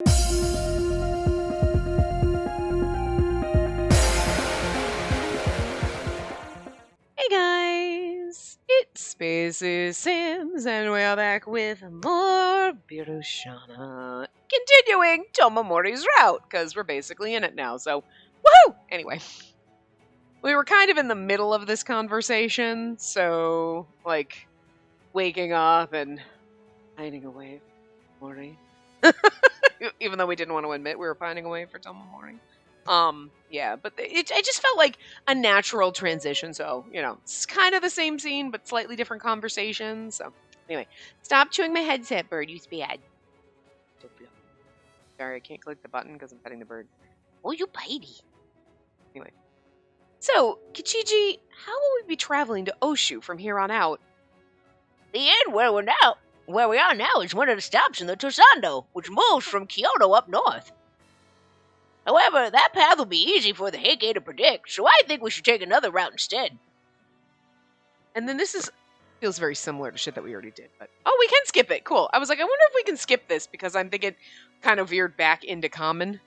Hey guys, it's Spacey Sims, and we are back with more Birushana. Continuing Tomomori's route, because we're basically in it now, so woohoo! Anyway, we were kind of in the middle of this conversation, so, like, waking up and pining away for Mori. Even though we didn't want to admit we were pining away for Tomomori. Yeah, but I just felt like a natural transition. So, it's kind of the same scene, but slightly different conversation. So, anyway, stop chewing my headset, bird. You bad. Sorry, I can't click the button because I'm petting the bird. Oh, you bitey. Anyway. So, Kichiji, how will we be traveling to Oshu from here on out? The inn where we are now is one of the stops in the Tosando, which moves from Kyoto up north. However, that path will be easy for the Heike to predict, so I think we should take another route instead. And then this feels very similar to shit that we already did, but we can skip it. Cool. I was like, I wonder if we can skip this because I'm thinking kind of veered back into common.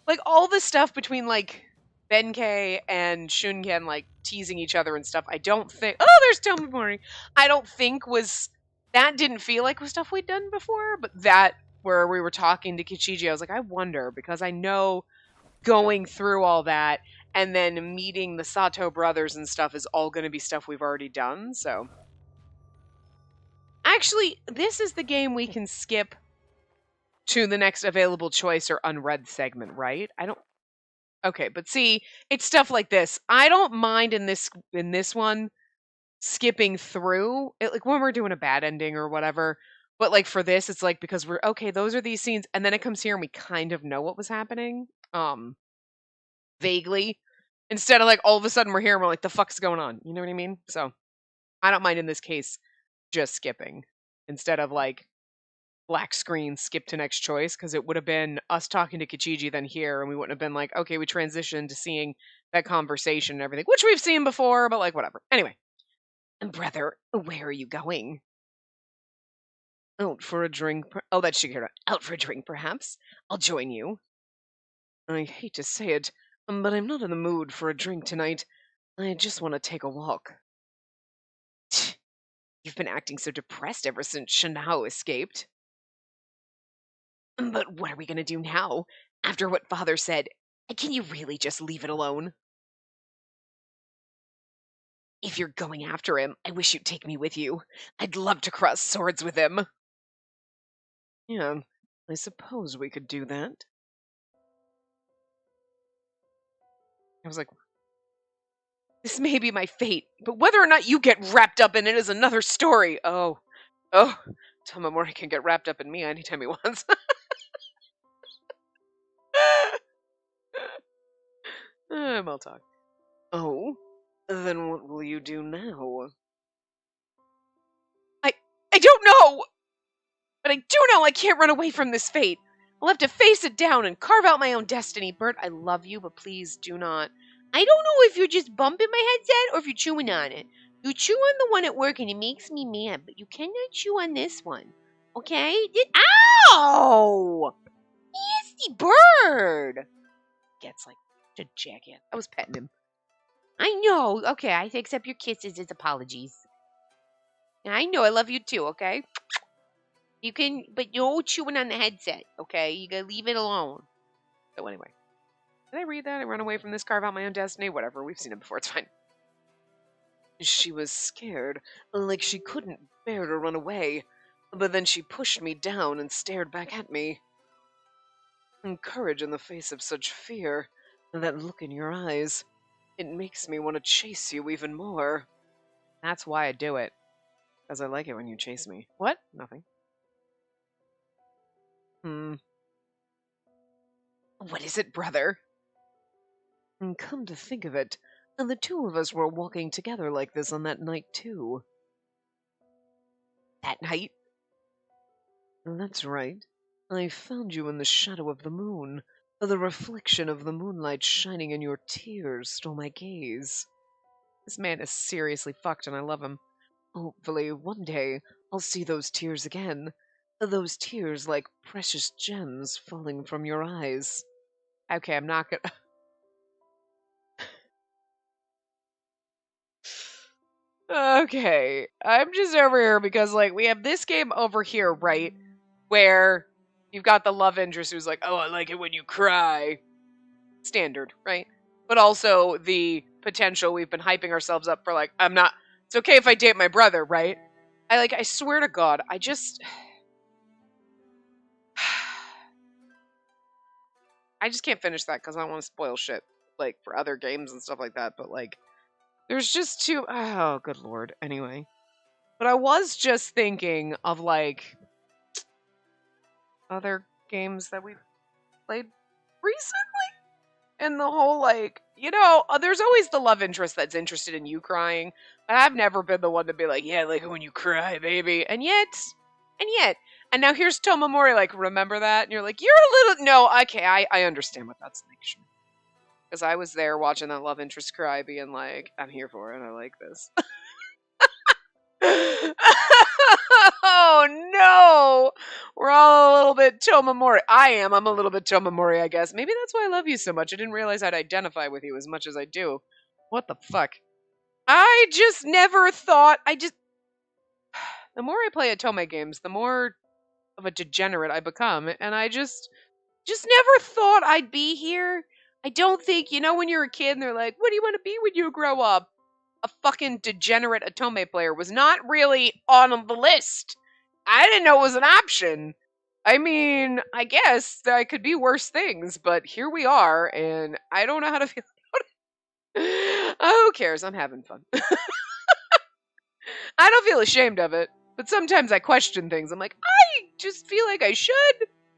Like all the stuff between like Benkei and Shunken like teasing each other and stuff. I don't think. Oh, there's Tomomori. I don't think that didn't feel like was stuff we'd done before, but that where we were talking to Kichiji, I was like, I wonder because I know going through all that and then meeting the Sato brothers and stuff is all going to be stuff we've already done. So, actually, this is the game we can skip to the next available choice or unread segment, right? Okay, but see, it's stuff like this. I don't mind in this one skipping through it, like when we're doing a bad ending or whatever. But like for this, it's like because we're okay, those are these scenes, and then it comes here and we kind of know what was happening. Vaguely. Instead of like all of a sudden we're here and we're like, the fuck's going on? You know what I mean? So I don't mind in this case just skipping. Instead of like black screen, skip to next choice, because it would have been us talking to Kichiji then here, and we wouldn't have been like, okay, we transitioned to seeing that conversation and everything, which we've seen before, but like whatever. Anyway. Brother, where are you going? Out for a drink. Oh, that's Shigera. Out for a drink, perhaps? I'll join you. I hate to say it, but I'm not in the mood for a drink tonight. I just want to take a walk. You've been acting so depressed ever since Shanao escaped. But what are we going to do now? After what Father said, can you really just leave it alone? If you're going after him, I wish you'd take me with you. I'd love to cross swords with him. Yeah, I suppose we could do that. I was like, this may be my fate, but whether or not you get wrapped up in it is another story. Oh, Tomomori can get wrapped up in me anytime he wants. I'll talk. Oh, then what will you do now? I don't know! But I do know I can't run away from this fate. I'll have to face it down and carve out my own destiny. Bert, I love you, but please do not. I don't know if you're just bumping my headset or if you're chewing on it. You chew on the one at work and it makes me mad, but you cannot chew on this one. Okay? Ow! Nasty bird! Gets like a jackass. I was petting him. I know. Okay, I accept your kisses as apologies. I know I love you too, okay? You can, but no chewing on the headset, okay? You gotta leave it alone. So anyway. Did I read that? I run away from this, carve out my own destiny? Whatever, we've seen it before, it's fine. She was scared, like she couldn't bear to run away. But then she pushed me down and stared back at me. And courage in the face of such fear, and that look in your eyes, it makes me want to chase you even more. That's why I do it. Because I like it when you chase me. What? Nothing. What is it, brother? And come to think of it, and the two of us were walking together like this on that night, too. That night? That's right. I found you in the shadow of the moon. The reflection of the moonlight shining in your tears stole my gaze. This man is seriously fucked, and I love him. Hopefully, one day, I'll see those tears again, Those tears like precious gems falling from your eyes. Okay, I'm not gonna... Okay, I'm just over here because, like, we have this game over here, right? Where you've got the love interest who's like, oh, I like it when you cry. Standard, right? But also the potential we've been hyping ourselves up for, like, it's okay if I date my brother, right? I swear to God, I just can't finish that because I don't want to spoil shit, like, for other games and stuff like that, but, like, there's just too... Oh, good lord. Anyway. But I was just thinking of, like, other games that we've played recently. And the whole, like, there's always the love interest that's interested in you crying. But I've never been the one to be like, yeah, I like it when you cry, baby. And yet. And now here's Tomomori, like, remember that? And you're like, you're a little... No, okay, I understand what that's like, sure. Because I was there watching that love interest cry, being like, I'm here for it, I like this. Oh no! We're all a little bit Tomomori. I'm a little bit Tomomori, I guess. Maybe that's why I love you so much. I didn't realize I'd identify with you as much as I do. What the fuck? I just never thought... The more I play Otome games, the more of a degenerate I become. And I just never thought I'd be here. I don't think, when you're a kid and they're like, what do you want to be when you grow up? A fucking degenerate Otome player was not really on the list. I didn't know it was an option. I mean, I guess there could be worse things, but here we are, and I don't know how to feel about it. Who cares? I'm having fun. I don't feel ashamed of it, but sometimes I question things. I'm like, I just feel like I should.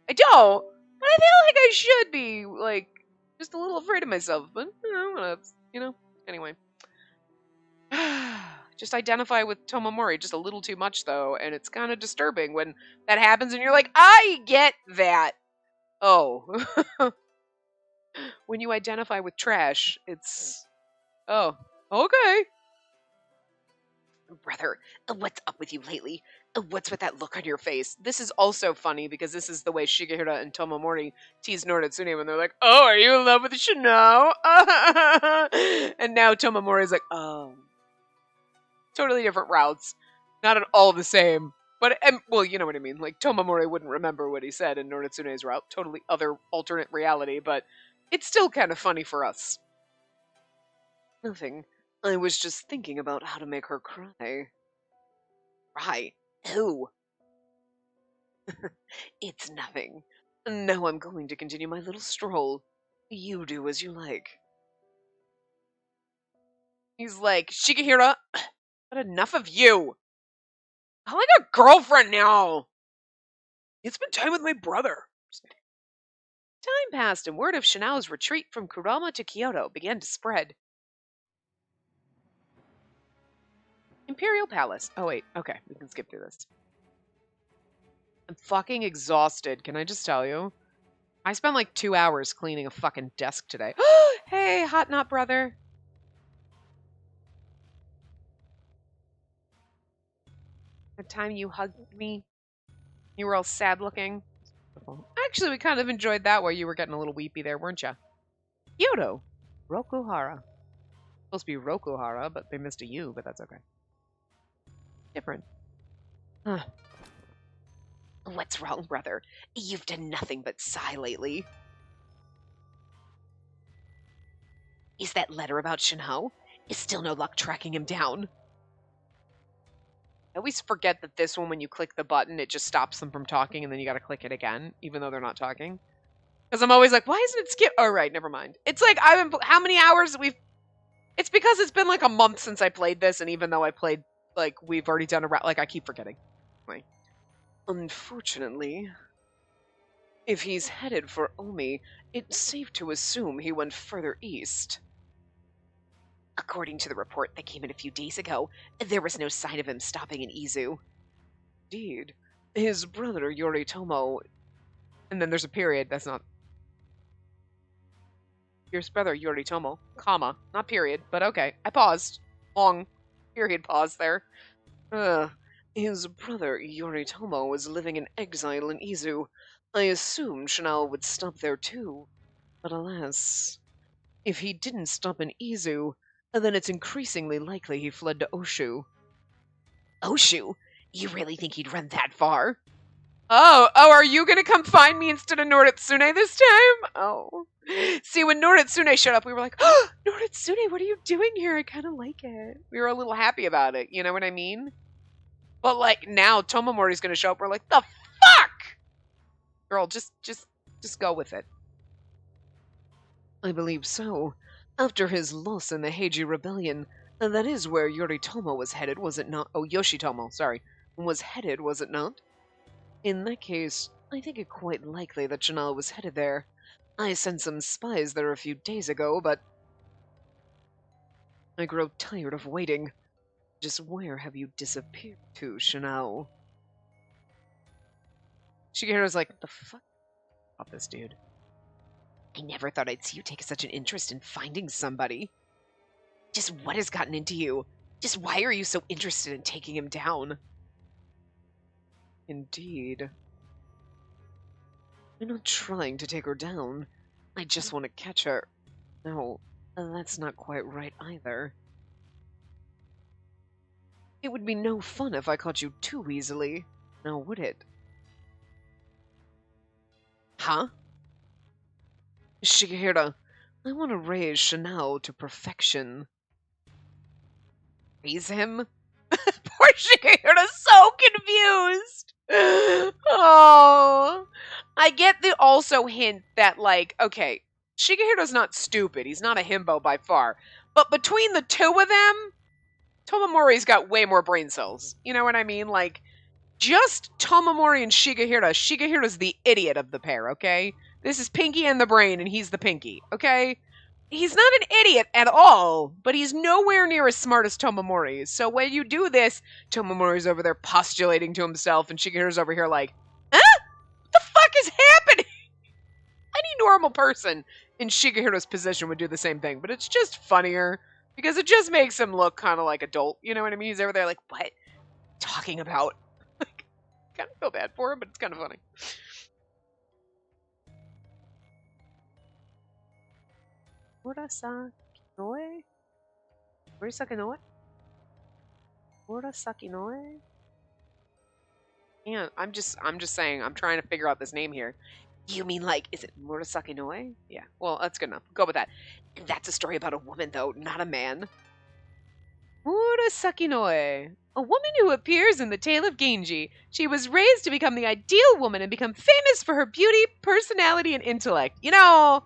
I don't, but I feel like I should be, like, just a little afraid of myself. But, anyway. Just identify with Tomomori just a little too much, though, and it's kind of disturbing when that happens and you're like, I get that. Oh. When you identify with trash, it's... Oh, okay. Brother, what's up with you lately? What's with that look on your face? This is also funny because this is the way Shigehira and Tomomori tease Noritsune when they're like, oh, are you in love with Shino? And now Tomomori's like, oh. Totally different routes. Not at all the same. But, well, you know what I mean. Like, Tomomori wouldn't remember what he said in Noritsune's route. Totally other alternate reality, but it's still kind of funny for us. Nothing. I was just thinking about how to make her cry. Cry? Who? It's nothing. Now I'm going to continue my little stroll. You do as you like. He's like, Shigehira, but enough of you. I like a girlfriend now. It's been time with my brother. Time passed, and word of Shinao's retreat from Kurama to Kyoto began to spread. Imperial Palace. Oh, wait. Okay, we can skip through this. I'm fucking exhausted, can I just tell you? I spent like 2 hours cleaning a fucking desk today. Hey, hot knot brother. The time you hugged me, you were all sad looking. Actually, we kind of enjoyed that while you were getting a little weepy there, weren't you? Kyoto. Rokuhara. Supposed to be Rokuhara, but they missed a U, but that's okay. Different. Huh. What's wrong, brother? You've done nothing but sigh lately. Is that letter about Shinho? Is still no luck tracking him down? I always forget that this one, when you click the button, it just stops them from talking, and then you gotta click it again, even though they're not talking. Because I'm always like, why isn't it skip? Oh, right, never mind. It's like, how many hours we've... It's because it's been like a month since I played this, and even though I played, like, we've already done a round, like, I keep forgetting. Anyway. Unfortunately, if he's headed for Omi, it's safe to assume he went further east. According to the report that came in a few days ago, there was no sign of him stopping in Izu. Indeed. His brother, Yoritomo... And then there's a period, that's not... His brother, Yoritomo, comma, not period, but okay. I paused. Long period pause there. His brother, Yoritomo, was living in exile in Izu. I assumed Chanel would stop there too. But alas, if he didn't stop in Izu, then it's increasingly likely he fled to Oshu. Oshu? You really think he'd run that far? Oh, are you gonna come find me instead of Noritsune this time? Oh. See, when Noritsune showed up, we were like, oh, Noritsune, what are you doing here? I kind of like it. We were a little happy about it, you know what I mean? But, like, now Tomomori's gonna show up, we're like, the fuck? Girl, just go with it. I believe so. After his loss in the Heiji Rebellion, that is where Yoritomo was headed, was it not? Oh, Yoshitomo, sorry. Was headed, was it not? In that case, I think it quite likely that Janelle was headed there. I sent some spies there a few days ago, but I grow tired of waiting. Just where have you disappeared to, Chanel? Shigeru's like, the fuck about this dude? I never thought I'd see you take such an interest in finding somebody. Just what has gotten into you? Just why are you so interested in taking him down? Indeed. I'm not trying to take her down. I just want to catch her. No, that's not quite right either. It would be no fun if I caught you too easily, now would it? Huh? Shigehira, I want to raise Chanel to perfection. Raise him? Poor Shigehira's so confused! Oh, I get the also hint that, like, okay, Shigehira's not stupid. He's not a himbo by far. But between the two of them, Tomomori's got way more brain cells. You know what I mean? Like, just Tomomori and Shigehira. Shigehira's the idiot of the pair, okay? This is Pinky and the brain, and he's the Pinky, okay? He's not an idiot at all, but he's nowhere near as smart as Tomomori. So when you do this, Tomomori's over there postulating to himself, and Shigehira's over here like, huh? What the fuck is happening? Any normal person in Shigehira's position would do the same thing, but it's just funnier, because it just makes him look kind of like adult. You know what I mean? He's over there like, what? Talking about? Like, kind of feel bad for him, but it's kind of funny. Murasaki Noe? Murasaki Noe? Murasaki Noe? Yeah, I'm just saying, I'm trying to figure out this name here. You mean like, is it Murasaki Noe? Yeah, well, that's good enough. Go with that. That's a story about a woman, though, not a man. Murasaki Noe. A woman who appears in the Tale of Genji. She was raised to become the ideal woman and become famous for her beauty, personality, and intellect. You know,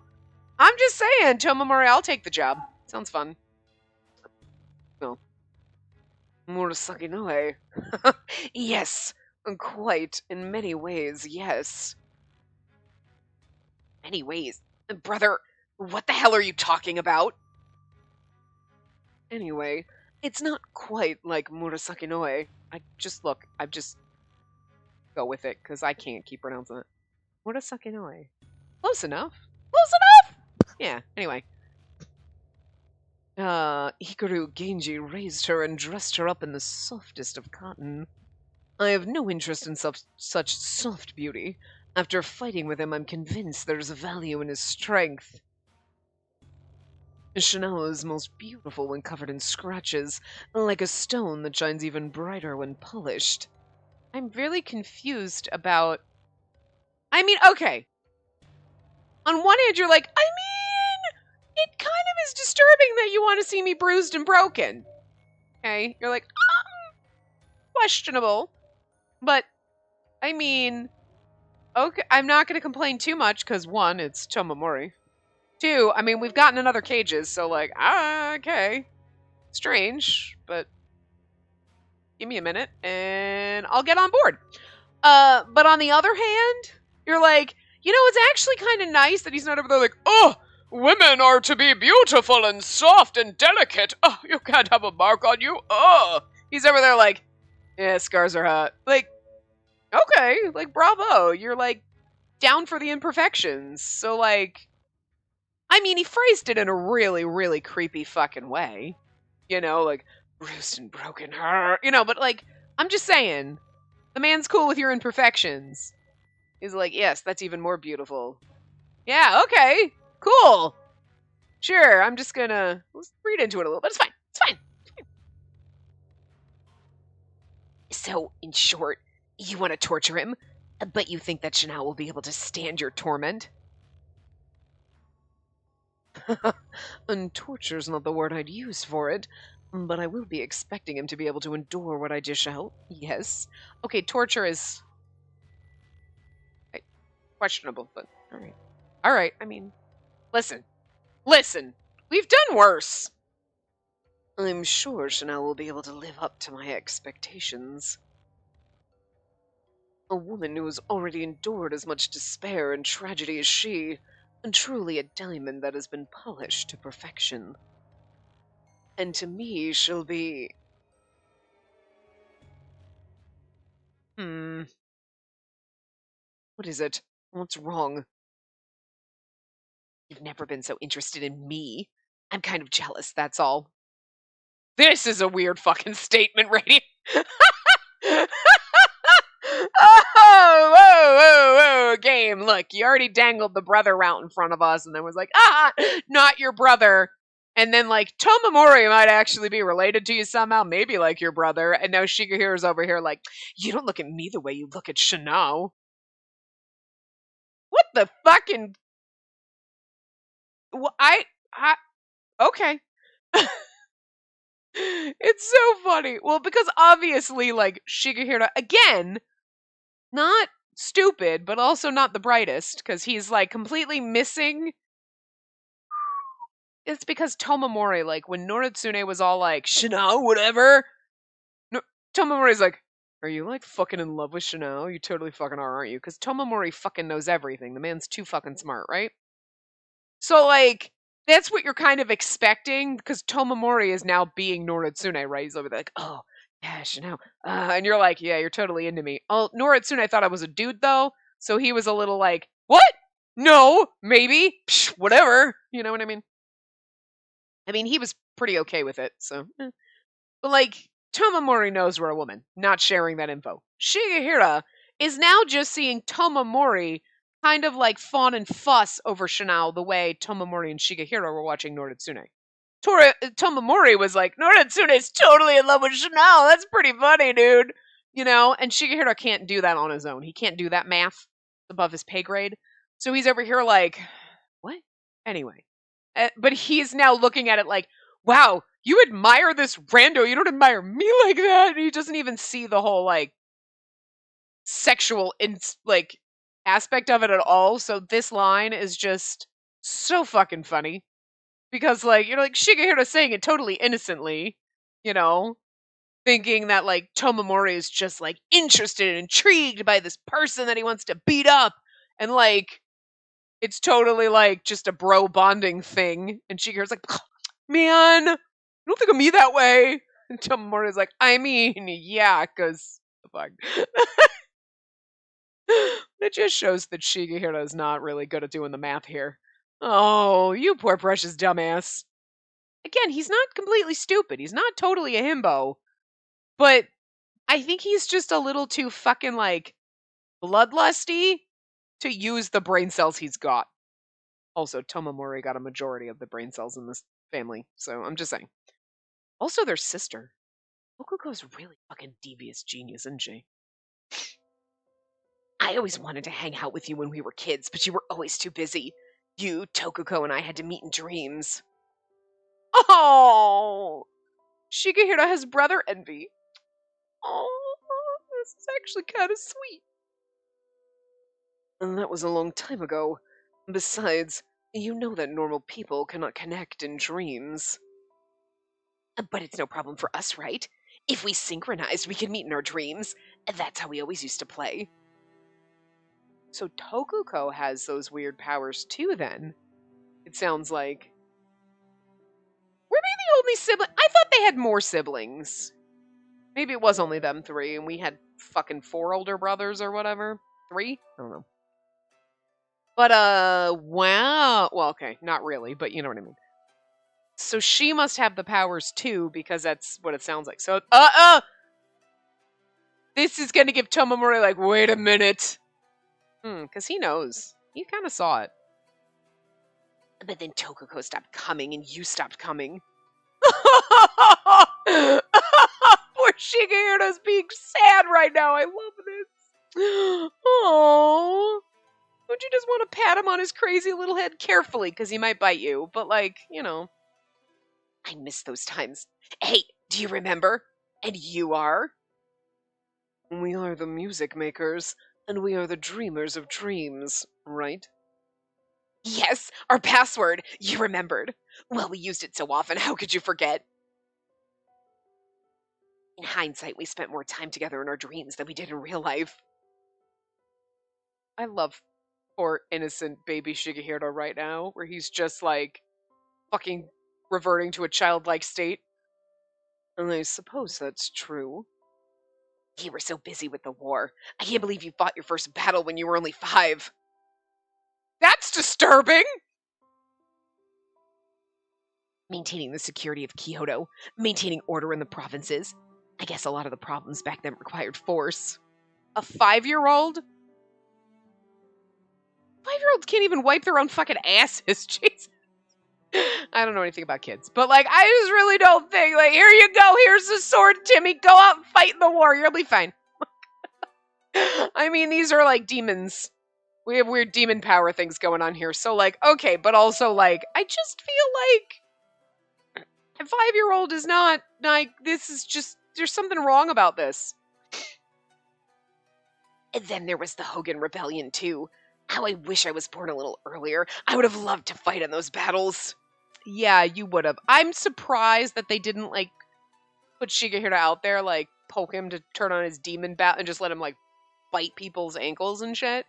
I'm just saying, Tomomori, I'll take the job. Sounds fun. No. Murasaki Noe. Yes, quite. In many ways, yes. Many ways? Brother, what the hell are you talking about? Anyway, it's not quite like Murasaki Noe. I just go with it, because I can't keep pronouncing it. Murasaki Noe. Close enough. Close enough! Yeah, anyway. Hikaru Genji raised her and dressed her up in the softest of cotton. I have no interest in such soft beauty. After fighting with him, I'm convinced there's value in his strength. Chanel is most beautiful when covered in scratches, like a stone that shines even brighter when polished. I'm really confused about... I mean, okay. On one hand, you're like, I mean, it kind of is disturbing that you want to see me bruised and broken. Okay? You're like, questionable. But, I mean, okay, I'm not going to complain too much, because one, it's Tomomori. Two, I mean, we've gotten in other cages, so like, okay. Strange, but give me a minute, and I'll get on board. But on the other hand, you're like, you know, it's actually kind of nice that he's not over there like, oh, women are to be beautiful and soft and delicate. Oh, you can't have a mark on you. Oh. He's over there like, yeah, scars are hot. Like, okay, like, bravo. You're, like, down for the imperfections. So, like, I mean, he phrased it in a really, really creepy fucking way. You know, like, bruised and broken, you know, but, like, I'm just saying. The man's cool with your imperfections. He's like, yes, that's even more beautiful. Yeah, okay. Cool. Sure, I'm just gonna let's read into it a little, but it's fine. It's fine. So, in short, you want to torture him, but you think that Chanel will be able to stand your torment? And torture's not the word I'd use for it, but I will be expecting him to be able to endure what I dish out. Yes. Okay, torture is questionable, but alright. Alright, I mean, listen. Listen. We've done worse. I'm sure Chanel will be able to live up to my expectations. A woman who has already endured as much despair and tragedy as she, and truly a diamond that has been polished to perfection. And to me, she'll be... What is it? What's wrong? You've never been so interested in me. I'm kind of jealous, that's all. This is a weird fucking statement, radio. Oh, whoa, whoa, whoa, game. Look, you already dangled the brother out in front of us and then was like, not your brother. And then, like, Tomomori might actually be related to you somehow, maybe like your brother. And now Shigehiro's over here like, you don't look at me the way you look at Shino. What the fucking... Well, okay. It's so funny. Well, because obviously, like, Shigehiro, again, not stupid, but also not the brightest, because he's, like, completely missing. It's because Tomomori, like, when Noritsune was all like, Shino, whatever, Tomomori's like, are you, like, fucking in love with Shino? You totally fucking are, aren't you? Because Tomomori fucking knows everything. The man's too fucking smart, right? So, like, that's what you're kind of expecting, because Tomomori is now being Noritsune, right? He's over there like, oh, yeah, Shino. And you're like, yeah, you're totally into me. Oh, Noritsune thought I was a dude, though, so he was a little like, what? No, maybe, psh, whatever. You know what I mean? I mean, he was pretty okay with it, so. But, like, Tomomori knows we're a woman, not sharing that info. Shigehira is now just seeing Tomomori kind of like fawn and fuss over Shinao the way Tomomori and Shigehira were watching Noritsune. Tomomori was like, Noritsune's totally in love with Shinao. That's pretty funny, dude. You know, and Shigehira can't do that on his own. He can't do that math above his pay grade. So he's over here like, what? Anyway. But he's now looking at it like, wow, you admire this rando. You don't admire me like that. And he doesn't even see the whole, like, sexual, like, aspect of it at all. So this line is just so fucking funny. Because, like, you're like, Shigehiro saying it totally innocently, you know, thinking that, like, Tomomori is just, like, interested and intrigued by this person that he wants to beat up. And, like, it's totally, like, just a bro bonding thing. And Shigehiro's like, man, you don't think of me that way. And Tomomori's like, I mean, yeah, because, fuck. It just shows that Shigehiro is not really good at doing the math here. Oh, you poor precious dumbass. Again, he's not completely stupid. He's not totally a himbo. But I think he's just a little too fucking, like, bloodlusty to use the brain cells he's got. Also, Tomomori got a majority of the brain cells in this family, so I'm just saying. Also, their sister. Okuko's really fucking devious genius, isn't she? I always wanted to hang out with you when we were kids, but you were always too busy. You, Tokuko, and I had to meet in dreams. Oh! Shigehiro has brother envy. Oh, this is actually kind of sweet. And that was a long time ago. Besides, you know that normal people cannot connect in dreams. But it's no problem for us, right? If we synchronized, we could meet in our dreams. That's how we always used to play. So Tokuko has those weird powers too, then. It sounds like. Were they the only sibling? I thought they had more siblings. Maybe it was only them three, and we had fucking 4 older brothers or whatever. 3? I don't know. But, wow. Well, okay, not really, but you know what I mean. So she must have the powers too, because that's what it sounds like. So, This is going to give Tomomori like, wait a minute. Because he knows. He kind of saw it. But then Tokoko stopped coming and you stopped coming. Poor Shigeru's being sad right now. I love this. Oh. Don't you just want to pat him on his crazy little head carefully because he might bite you? But like, you know. I miss those times. Hey, do you remember? And you are? We are the music makers, and we are the dreamers of dreams, right? Yes, our password. You remembered. Well, we used it so often, how could you forget? In hindsight, we spent more time together in our dreams than we did in real life. I love poor innocent baby Shigehiro right now, where he's just like fucking reverting to a childlike state. And I suppose that's true. You were so busy with the war. I can't believe you fought your first battle when you were only 5. That's disturbing! Maintaining the security of Kyoto, maintaining order in the provinces. I guess a lot of the problems back then required force. A 5-year-old? 5-year-olds can't even wipe their own fucking asses, Jesus. I don't know anything about kids, but like, I just really don't think, like, here you go, here's the sword, Timmy, go out and fight in the war, you'll be fine. I mean, these are like demons. We have weird demon power things going on here, so like, okay, but also like, I just feel like a 5-year-old is not, like, this is just, there's something wrong about this. And then there was the Hogan Rebellion, too. How I wish I was born a little earlier. I would have loved to fight in those battles. Yeah, you would have. I'm surprised that they didn't, like, put Shigehiro out there, like, poke him to turn on his demon bat and just let him, like, bite people's ankles and shit.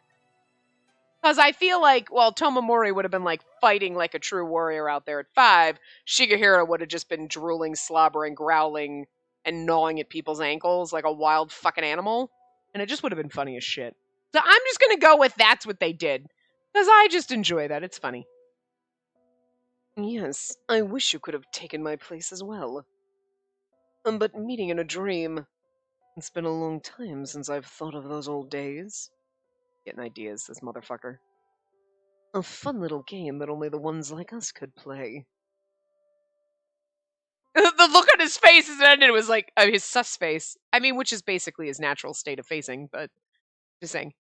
Because I feel like, well, Tomomori would have been, like, fighting like a true warrior out there at 5. Shigehiro would have just been drooling, slobbering, growling, and gnawing at people's ankles like a wild fucking animal. And it just would have been funny as shit. So I'm just gonna go with that's what they did. Because I just enjoy that. It's funny. Yes, I wish you could have taken my place as well. But meeting in a dream. It's been a long time since I've thought of those old days. Getting ideas, this motherfucker. A fun little game that only the ones like us could play. The look on his face as it ended was like his sus face. I mean, which is basically his natural state of facing, but just saying.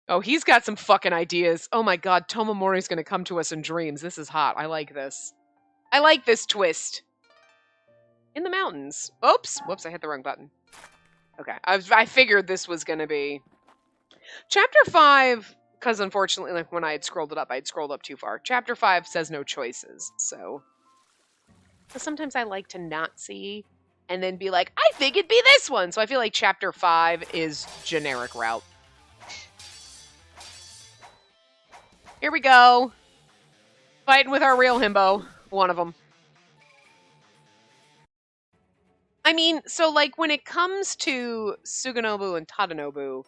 Oh, he's got some fucking ideas. Oh my god, Tomomori's gonna come to us in dreams. This is hot. I like this. I like this twist. In the mountains. Oops. Whoops, I hit the wrong button. Okay, I figured this was gonna be... Chapter 5, because unfortunately, like when I had scrolled it up, I had scrolled up too far. Chapter 5 says no choices, so... Sometimes I like to not see and then be like, I think it'd be this one. So I feel like Chapter 5 is generic route. Here we go. Fighting with our real himbo. One of them. I mean, so like when it comes to Suganobu and Tadanobu,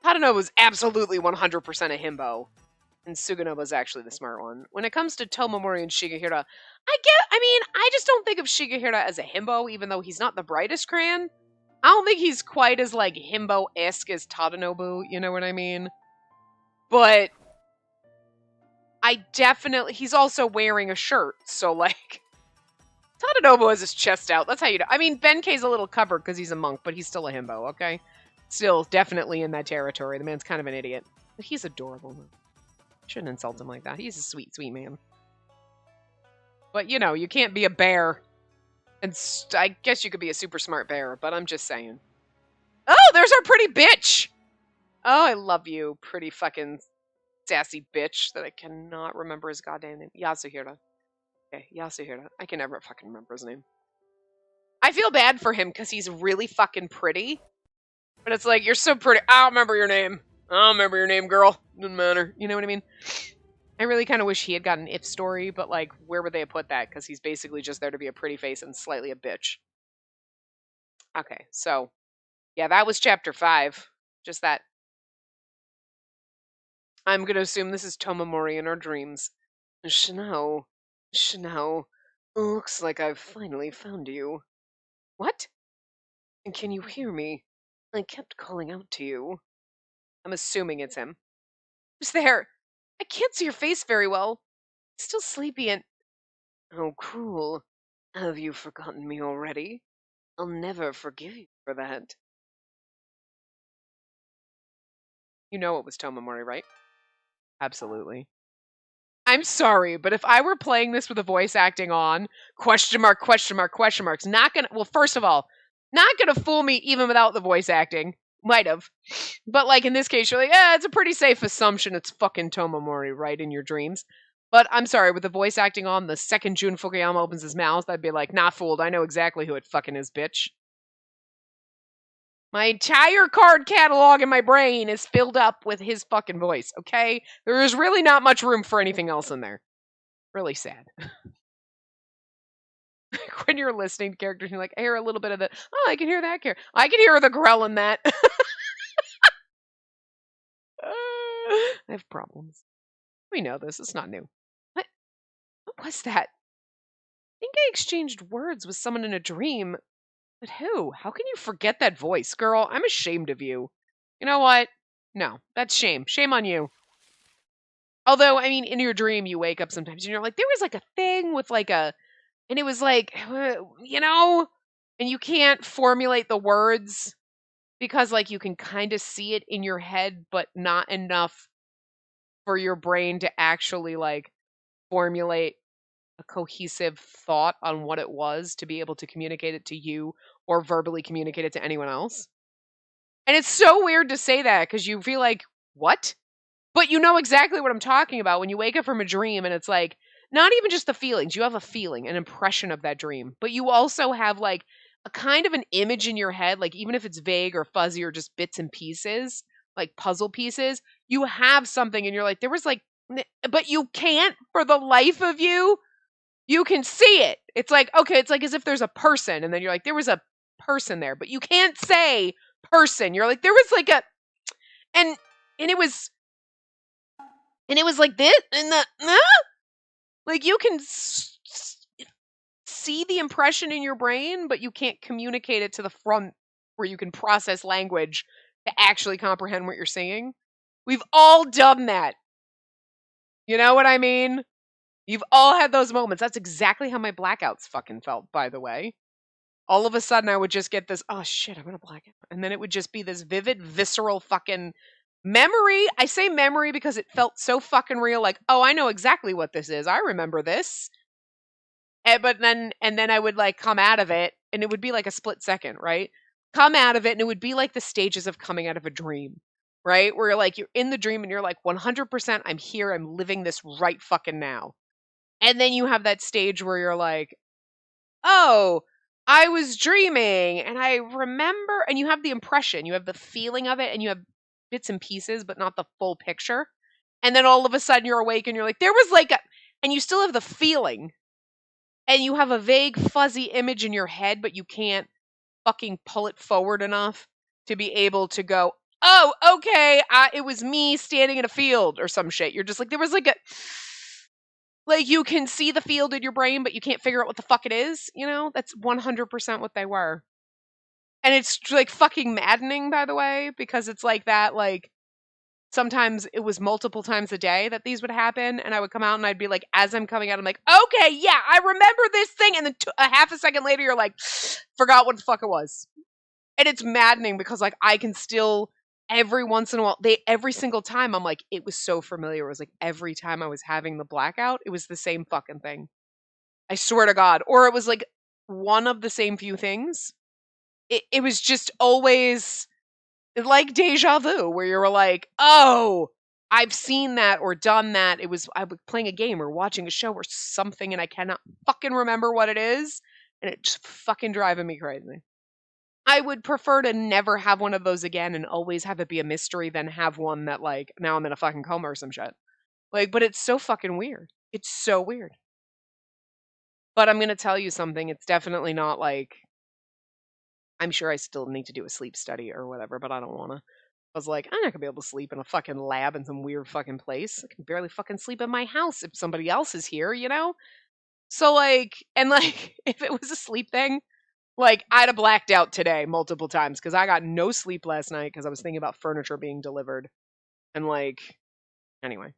Tadanobu's absolutely 100% a himbo. And Suganobu's actually the smart one. When it comes to Tomomori and Shigehiro, I just don't think of Shigehiro as a himbo, even though he's not the brightest crayon. I don't think he's quite as, like, himbo-esque as Tadanobu, you know what I mean? But he's also wearing a shirt, so, like, Tadanobu has his chest out. That's how you do. I mean, Benkei's a little covered because he's a monk, but he's still a himbo, okay? Still definitely in that territory. The man's kind of an idiot. But he's adorable. Shouldn't insult him like that. He's a sweet, sweet man. But, you know, you can't be a bear. And I guess you could be a super smart bear, but I'm just saying. Oh, there's our pretty bitch! Oh, I love you, pretty fucking sassy bitch that I cannot remember his goddamn name. Yasuhiro. Okay, Yasuhiro. I can never fucking remember his name. I feel bad for him because he's really fucking pretty. But it's like, you're so pretty. I don't remember your name. I don't remember your name, girl. Doesn't matter. You know what I mean? I really kind of wish he had got an if story, but like, where would they have put that? Because he's basically just there to be a pretty face and slightly a bitch. Okay, so, yeah, that was chapter 5. Just that. I'm gonna assume this is Tomomori in our dreams. Shinao. Looks like I've finally found you. What? Can you hear me? I kept calling out to you. I'm assuming it's him. Who's there? I can't see your face very well. Still sleepy and... Oh, cruel. Have you forgotten me already? I'll never forgive you for that. You know it was Tomomori, right? Absolutely. I'm sorry, but if I were playing this with the voice acting on, question mark, question mark, question marks, not gonna, well, first of all, not gonna fool me even without the voice acting. Might have. But like in this case, you're like, it's a pretty safe assumption it's fucking Tomomori, right, in your dreams. But I'm sorry, with the voice acting on, the second Jun Fukuyama opens his mouth, I'd be like, nah, fooled, I know exactly who it fucking is, bitch. My entire card catalog in my brain is filled up with his fucking voice, okay? There is really not much room for anything else in there. Really sad. When you're listening to characters, you're like, I hear a little bit of the, oh, I can hear that character. I can hear the Grell in that. I have problems. We know this. It's not new. What was that? I think I exchanged words with someone in a dream. But who? How can you forget that voice? Girl, I'm ashamed of you. You know what? No, that's shame. Shame on you. Although, I mean, in your dream, you wake up sometimes and you're like, there was like a thing with like a, and it was like, you know, and you can't formulate the words because like you can kind of see it in your head, but not enough for your brain to actually like formulate a cohesive thought on what it was to be able to communicate it to you or verbally communicate it to anyone else. And it's so weird to say that because you feel like, what? But you know exactly what I'm talking about when you wake up from a dream and it's like, not even just the feelings. You have a feeling, an impression of that dream, but you also have like a kind of an image in your head, like even if it's vague or fuzzy or just bits and pieces, like puzzle pieces, you have something and you're like, there was like, but you can't for the life of you. You can see it. It's like, okay, it's like as if there's a person and then you're like, there was a person there, but you can't say person. You're like, there was like a, and, and it was, and it was like this, and the like you can see the impression in your brain, but you can't communicate it to the front where you can process language to actually comprehend what you're saying. We've all done that. You know what I mean? You've all had those moments. That's exactly how my blackouts fucking felt, by the way. All of a sudden, I would just get this, oh shit, I'm gonna black out. And then it would just be this vivid, visceral fucking memory. I say memory because it felt so fucking real, like, oh, I know exactly what this is. I remember this. And then I would like come out of it, and it would be like a split second, right? Come out of it, and it would be like the stages of coming out of a dream, right? Where you're like, you're in the dream and you're like, 100% I'm here, I'm living this right fucking now. And then you have that stage where you're like, oh, I was dreaming and I remember, and you have the impression, you have the feeling of it, and you have bits and pieces, but not the full picture. And then all of a sudden you're awake and you're like, there was like a, and you still have the feeling, and you have a vague, fuzzy image in your head, but you can't fucking pull it forward enough to be able to go, oh, okay, it was me standing in a field or some shit. You're just like, there was like a, like you can see the field in your brain, but you can't figure out what the fuck it is. You know, that's 100% what they were. And it's like fucking maddening, by the way, because it's like that, like, sometimes it was multiple times a day that these would happen, and I would come out and I'd be like, as I'm coming out, I'm like, okay, yeah, I remember this thing, and then a half a second later, you're like, forgot what the fuck it was. And it's maddening because, like, I can still, every once in a while, every single time, I'm like, it was so familiar. It was like every time I was having the blackout, it was the same fucking thing. I swear to God. Or it was like one of the same few things. It was just always like deja vu, where you were like, oh, I've seen that or done that. I was playing a game or watching a show or something, and I cannot fucking remember what it is. And it's fucking driving me crazy. I would prefer to never have one of those again and always have it be a mystery than have one that, like, now I'm in a fucking coma or some shit. Like, but it's so fucking weird. It's so weird. But I'm going to tell you something. It's definitely not like, I'm sure I still need to do a sleep study or whatever, but I don't want to. I was like, I'm not going to be able to sleep in a fucking lab in some weird fucking place. I can barely fucking sleep in my house if somebody else is here, you know? So, like, and like, if it was a sleep thing, Like, I'd have blacked out today multiple times because I got no sleep last night because I was thinking about furniture being delivered. And, like, anyway.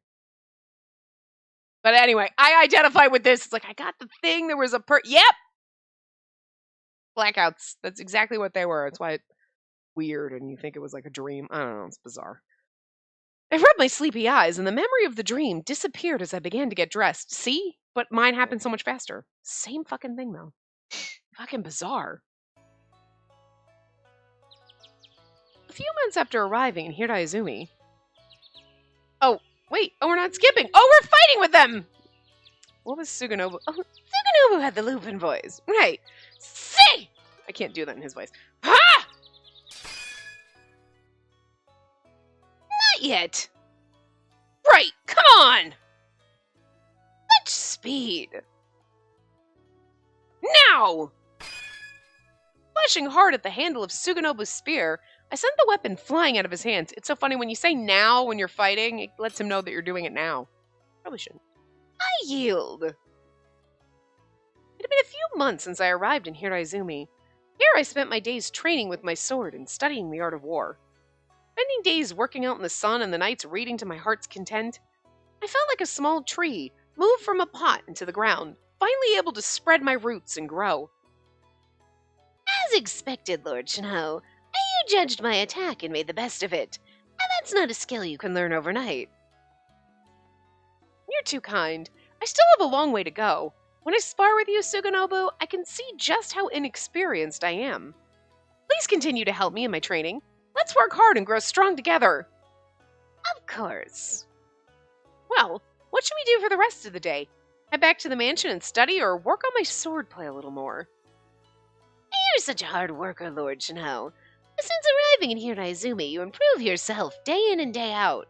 But anyway, I identify with this. It's like, I got the thing. There was a Yep! Blackouts. That's exactly what they were. That's why it's weird and you think it was like a dream. I don't know. It's bizarre. I rubbed my sleepy eyes and the memory of the dream disappeared as I began to get dressed. See? But mine happened so much faster. Same fucking thing, though. Fucking bizarre. A few months after arriving in Hiraizumi. Oh, wait. Oh, we're not skipping. Oh, we're fighting with them! What was Suganobu? Oh, Suganobu had the Lupin voice. Right. See! I can't do that in his voice. Ha! Not yet. Right. Come on! Such speed. Now! Flashing hard at the handle of Suganobu's spear, I sent the weapon flying out of his hands. It's so funny when you say now when you're fighting, it lets him know that you're doing it now. Probably shouldn't. I yield. It had been a few months since I arrived in Hiraizumi. Here I spent my days training with my sword and studying the art of war. Spending days working out in the sun and the nights reading to my heart's content, I felt like a small tree moved from a pot into the ground, finally able to spread my roots and grow. As expected, Lord Shinho, you judged my attack and made the best of it, and that's not a skill you can learn overnight. You're too kind. I still have a long way to go. When I spar with you, Suganobu, I can see just how inexperienced I am. Please continue to help me in my training. Let's work hard and grow strong together. Of course. Well, what should we do for the rest of the day? Head back to the mansion and study, or work on my swordplay a little more? You're such a hard worker, Lord Shinho. Since arriving in Hiraizumi, you improve yourself day in and day out.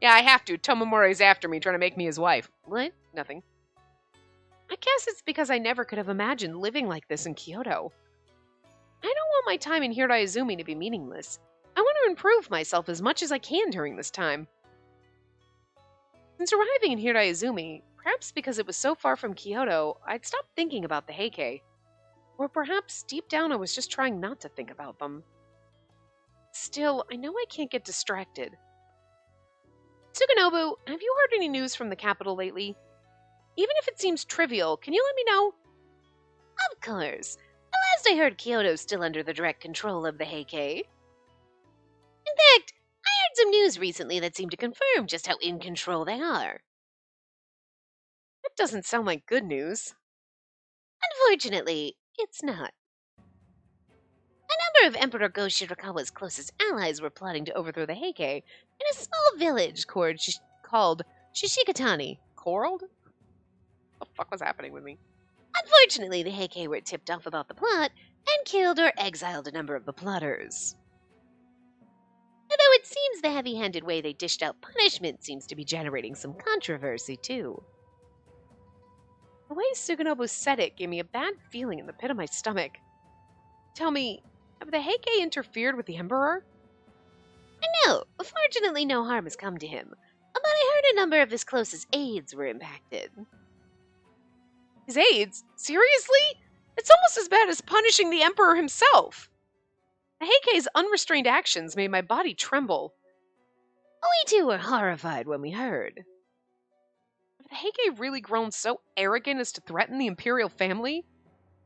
Yeah, I have to. Tomomori's after me, trying to make me his wife. What? Nothing. I guess it's because I never could have imagined living like this in Kyoto. I don't want my time in Hiraizumi to be meaningless. I want to improve myself as much as I can during this time. Since arriving in Hiraizumi, perhaps because it was so far from Kyoto, I'd stopped thinking about the Heike. Or perhaps deep down I was just trying not to think about them. Still, I know I can't get distracted. Suganobu, have you heard any news from the capital lately? Even if it seems trivial, can you let me know? Of course. Last I heard, Kyoto's still under the direct control of the Heike. In fact, I heard some news recently that seemed to confirm just how in control they are. That doesn't sound like good news. Unfortunately, it's not. A number of Emperor Go Shirakawa's closest allies were plotting to overthrow the Heike in a small village called Shishikatani. Called? What the fuck was happening with me? Unfortunately, the Heike were tipped off about the plot and killed or exiled a number of the plotters. Although it seems the heavy-handed way they dished out punishment seems to be generating some controversy, too. The way Suganobu said it gave me a bad feeling in the pit of my stomach. Tell me, have the Heike interfered with the Emperor? No, fortunately no harm has come to him, but I heard a number of his closest aides were impacted. His aides? Seriously? It's almost as bad as punishing the Emperor himself. The Heike's unrestrained actions made my body tremble. We too were horrified when we heard. Have the Heike really grown so arrogant as to threaten the Imperial family?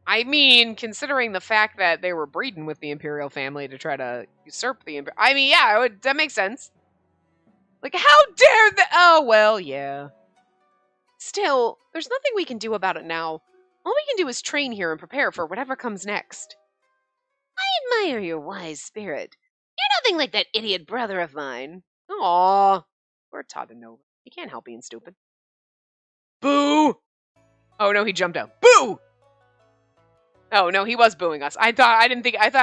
I mean, considering the fact that they were breeding with the Imperial family to try to usurp the Imperial... I mean, yeah, that makes sense. Like, how dare the... Oh, well, yeah. Still, there's nothing we can do about it now. All we can do is train here and prepare for whatever comes next. I admire your wise spirit. You're nothing like that idiot brother of mine. Aww. We're Tadanova. He can't help being stupid. Boo! Oh, no, he jumped out. Boo! Oh, no, he was booing us. I thought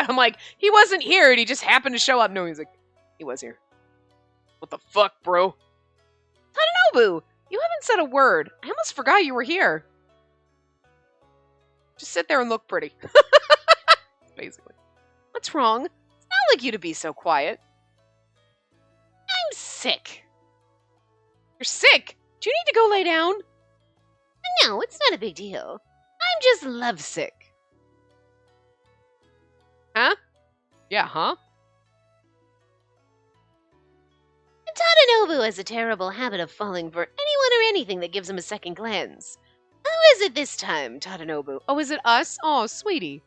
I'm like, he wasn't here and he just happened to show up. No, he's like, he was here. What the fuck, bro? Tadanobu, you haven't said a word. I almost forgot you were here. Just sit there and look pretty. Basically. What's wrong? It's not like you to be so quiet. I'm sick. You're sick? Do you need to go lay down? No, it's not a big deal. I'm just lovesick. Huh? Yeah, huh? Tadanobu has a terrible habit of falling for anyone or anything that gives him a second glance. How is it this time, Tadanobu? Oh, is it us? Oh, sweetie.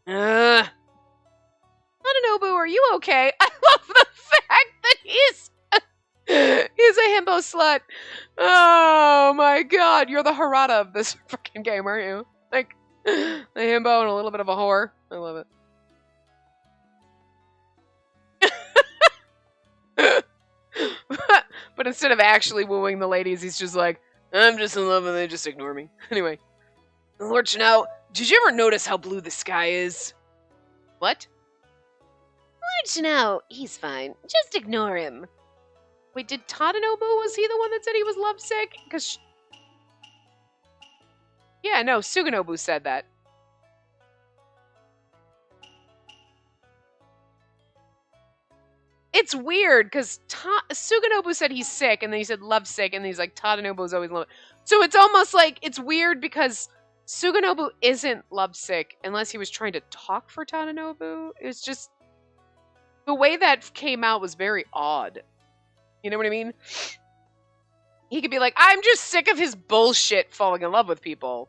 Uh, Tadanobu, are you okay? I love the fact that he's a himbo slut. Oh my god, you're the Harada of this freaking game, aren't you? Like, a himbo and a little bit of a whore. I love it. But instead of actually wooing the ladies, he's just like, I'm just in love and they just ignore me. Anyway. Lord Chanel, did you ever notice how blue the sky is? What? Now, he's fine. Just ignore him. Wait, did Tadanobu, was he the one that said he was lovesick? Because yeah, no, Suganobu said that. It's weird, because Suganobu said he's sick, and then he said lovesick, and then he's like, Tadanobu's always love. So it's almost like, it's weird because Suganobu isn't lovesick, unless he was trying to talk for Tadanobu. It's just, the way that came out was very odd. You know what I mean? He could be like, I'm just sick of his bullshit falling in love with people.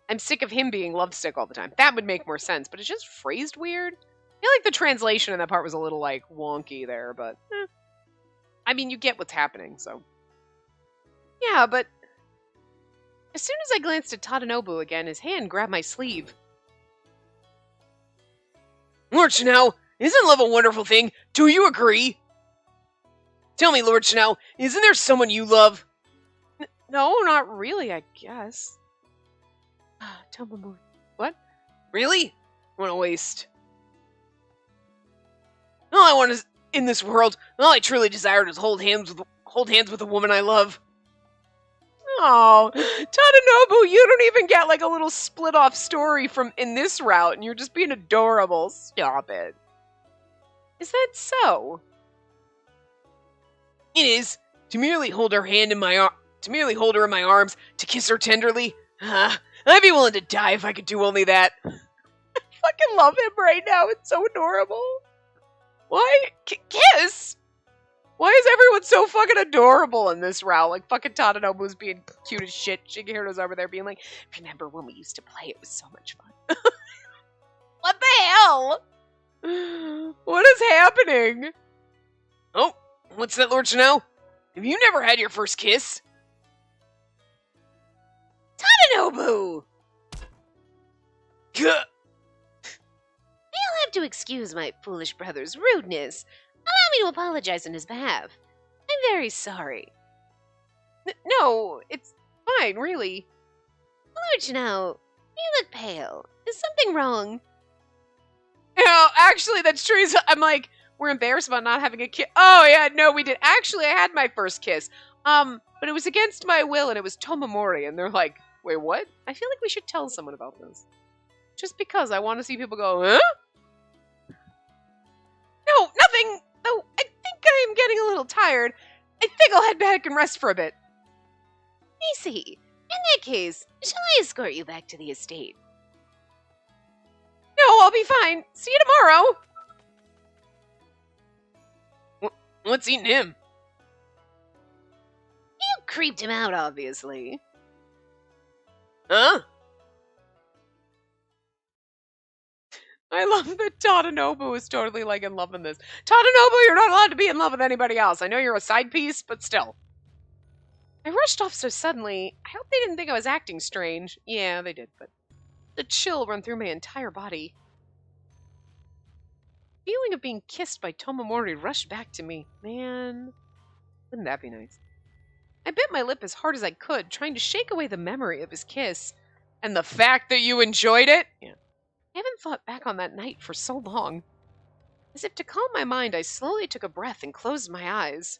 I'm sick of him being lovesick all the time. That would make more sense, but it's just phrased weird. I feel like the translation in that part was a little, like, wonky there, but I mean, you get what's happening, so. Yeah, but as soon as I glanced at Tadanobu again, his hand grabbed my sleeve. Lord Chanel, isn't love a wonderful thing? Do you agree? Tell me, Lord Chanel, isn't there someone you love? No, not really, I guess. Tomomoe. What? Really? What a waste. All I want is in this world, all I truly desire is hold hands with a woman I love. Oh, Tadanobu, you don't even get like a little split off story from in this route, and you're just being adorable. Stop it. Is that so? It is. To merely hold her hand in my to merely hold her in my arms, to kiss her tenderly. I'd be willing to die if I could do only that. I fucking love him right now. It's so adorable. Why? Kiss? Why is everyone so fucking adorable in this route? Like, fucking Tadanobu's being cute as shit. Shigeru's over there being like, remember when we used to play? It was so much fun. What the hell? What is happening? Oh, what's that, Lord Chanel? Have you never had your first kiss? Tadanobu! Gah! You'll have to excuse my foolish brother's rudeness. Allow me to apologize on his behalf. I'm very sorry. No, it's fine, really. Lord Chanel, you look pale. Is something wrong? No, actually, that's true. I'm like, we're embarrassed about not having a kiss. Oh, yeah, no, we did. Actually, I had my first kiss. But it was against my will, and it was Tomomori, and they're like, wait, what? I feel like we should tell someone about this. Just because I want to see people go, huh? No, nothing. Oh, I think I am getting a little tired. I think I'll head back and rest for a bit. I see. In that case, shall I escort you back to the estate? No, I'll be fine. See you tomorrow. What's eating him? You creeped him out, obviously. Huh? I love that Tadanobu is totally, like, in love in this. Tadanobu, you're not allowed to be in love with anybody else. I know you're a side piece, but still. I rushed off so suddenly. I hope they didn't think I was acting strange. Yeah, they did, but the chill run through my entire body. The feeling of being kissed by Tomomori rushed back to me. Man, wouldn't that be nice? I bit my lip as hard as I could, trying to shake away the memory of his kiss. And the fact that you enjoyed it? Yeah. I haven't thought back on that night for so long. As if to calm my mind, I slowly took a breath and closed my eyes.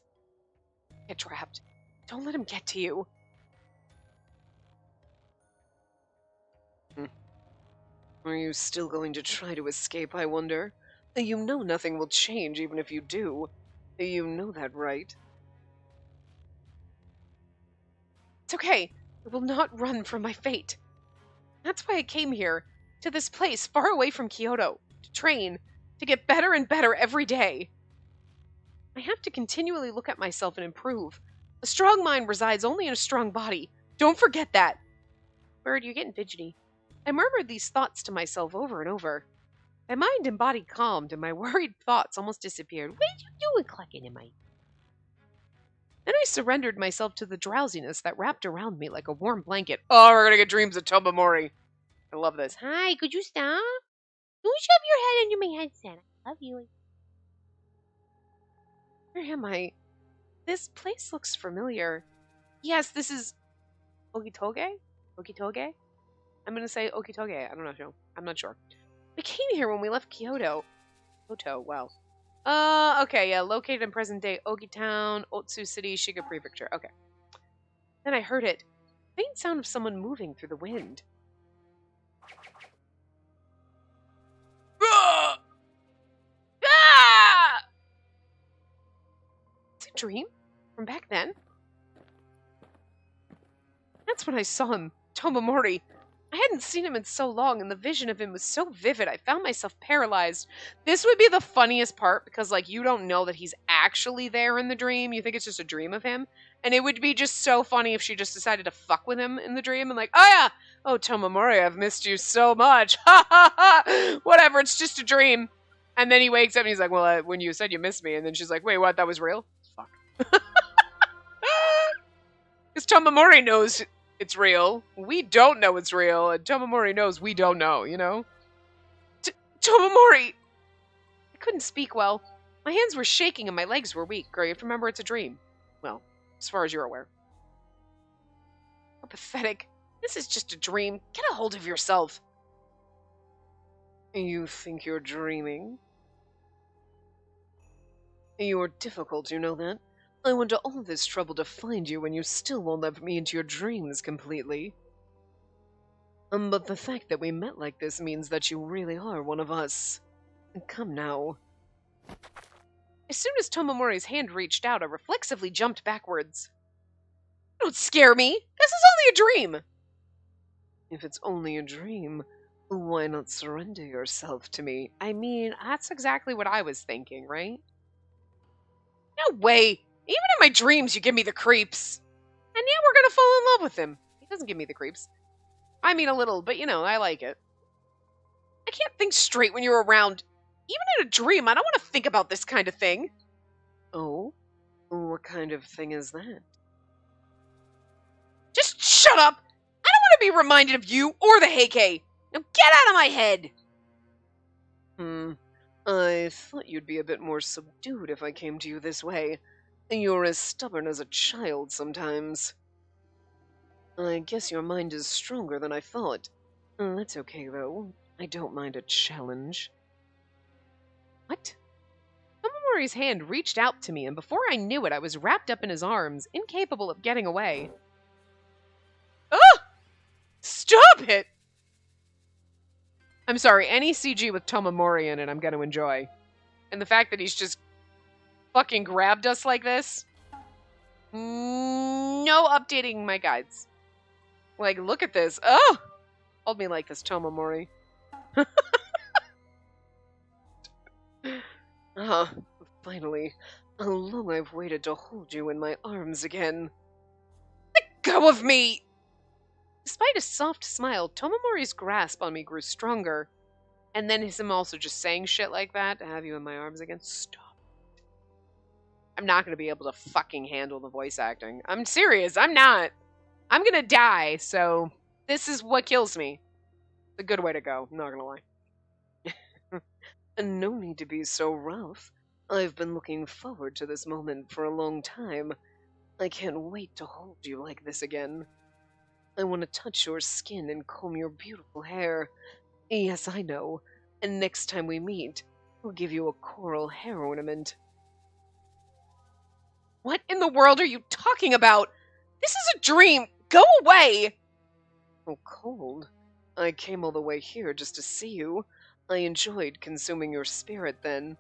Get trapped. Don't let him get to you. Are you still going to try to escape, I wonder? You know nothing will change even if you do. You know that, right? It's okay. I will not run from my fate. That's why I came here. to this place far away from Kyoto to train, to get better and better every day. I have to continually look at myself and improve. A strong mind resides only in a strong body. Don't forget that. Bird, you're getting fidgety. I murmured these thoughts to myself over and over. My mind and body calmed, and my worried thoughts almost disappeared. What are you doing clucking in my... Then I surrendered myself to the drowsiness that wrapped around me like a warm blanket. Oh, we're gonna get dreams of Tomomori. I love this. Hi, could you stop? Don't shove your head into my headset. I love you. Where am I? This place looks familiar. Yes, this is Okitoge? Okitoge? I'm gonna say Okitoge. I don't know. I'm not sure. We came here when we left Kyoto. Kyoto, wow. Okay, yeah, located in present-day Oki Town, Otsu City, Shiga Prefecture. Okay. Then I heard it. Faint sound of someone moving through the wind. Ah! Ah! It's a dream from back then. That's when I saw him, Tomomori. I hadn't seen him in so long, and the vision of him was so vivid, I found myself paralyzed. This would be the funniest part, because, like, you don't know that he's actually there in the dream. You think it's just a dream of him. And it would be just so funny if she just decided to fuck with him in the dream, and like, oh yeah, oh, Tomomori, I've missed you so much. Ha ha ha! Whatever, it's just a dream. And then he wakes up, and he's like, well, when you said you missed me, and then she's like, wait, what, that was real? Fuck. Because Tomomori knows it's real. We don't know it's real, and Tomomori knows we don't know, you know? Tomomori! I couldn't speak well. My hands were shaking and my legs were weak. Girl, you have to remember it's a dream. Well, as far as you're aware. How pathetic. This is just a dream. Get a hold of yourself. You think you're dreaming? You're difficult, you know that? I went to all this trouble to find you when you still won't let me into your dreams completely. But the fact that we met like this means that you really are one of us. Come now. As soon as Tomomori's hand reached out, I reflexively jumped backwards. Don't scare me! This is only a dream! If it's only a dream, why not surrender yourself to me? I mean, that's exactly what I was thinking, right? No way! Even in my dreams, you give me the creeps. And yeah, we're gonna fall in love with him. He doesn't give me the creeps. I mean, a little, but you know, I like it. I can't think straight when you're around. Even in a dream, I don't want to think about this kind of thing. Oh? What kind of thing is that? Just shut up! I don't want to be reminded of you or the Heike. Now get out of my head! I thought you'd be a bit more subdued if I came to you this way. You're as stubborn as a child sometimes. I guess your mind is stronger than I thought. That's okay, though. I don't mind a challenge. What? Tomomori's hand reached out to me, and before I knew it, I was wrapped up in his arms, incapable of getting away. Ah! Stop it! I'm sorry, any CG with Tomomori in it, I'm going to enjoy. And the fact that he's just fucking grabbed us like this. No updating my guides. Like, look at this. Oh! Hold me like this, Tomomori. Finally. How long I've waited to hold you in my arms again. Let go of me! Despite a soft smile, Tomomori's grasp on me grew stronger. And then him also just saying shit like that, to have you in my arms again. Stop. I'm not going to be able to fucking handle the voice acting. I'm serious, I'm not. I'm going to die, so this is what kills me. It's a good way to go, I'm not going to lie. And no need to be so rough. I've been looking forward to this moment for a long time. I can't wait to hold you like this again. I want to touch your skin and comb your beautiful hair. Yes, I know. And next time we meet, I'll give you a coral hair ornament. What in the world are you talking about? This is a dream! Go away! Oh, cold. I came all the way here just to see you. I enjoyed consuming your spirit then.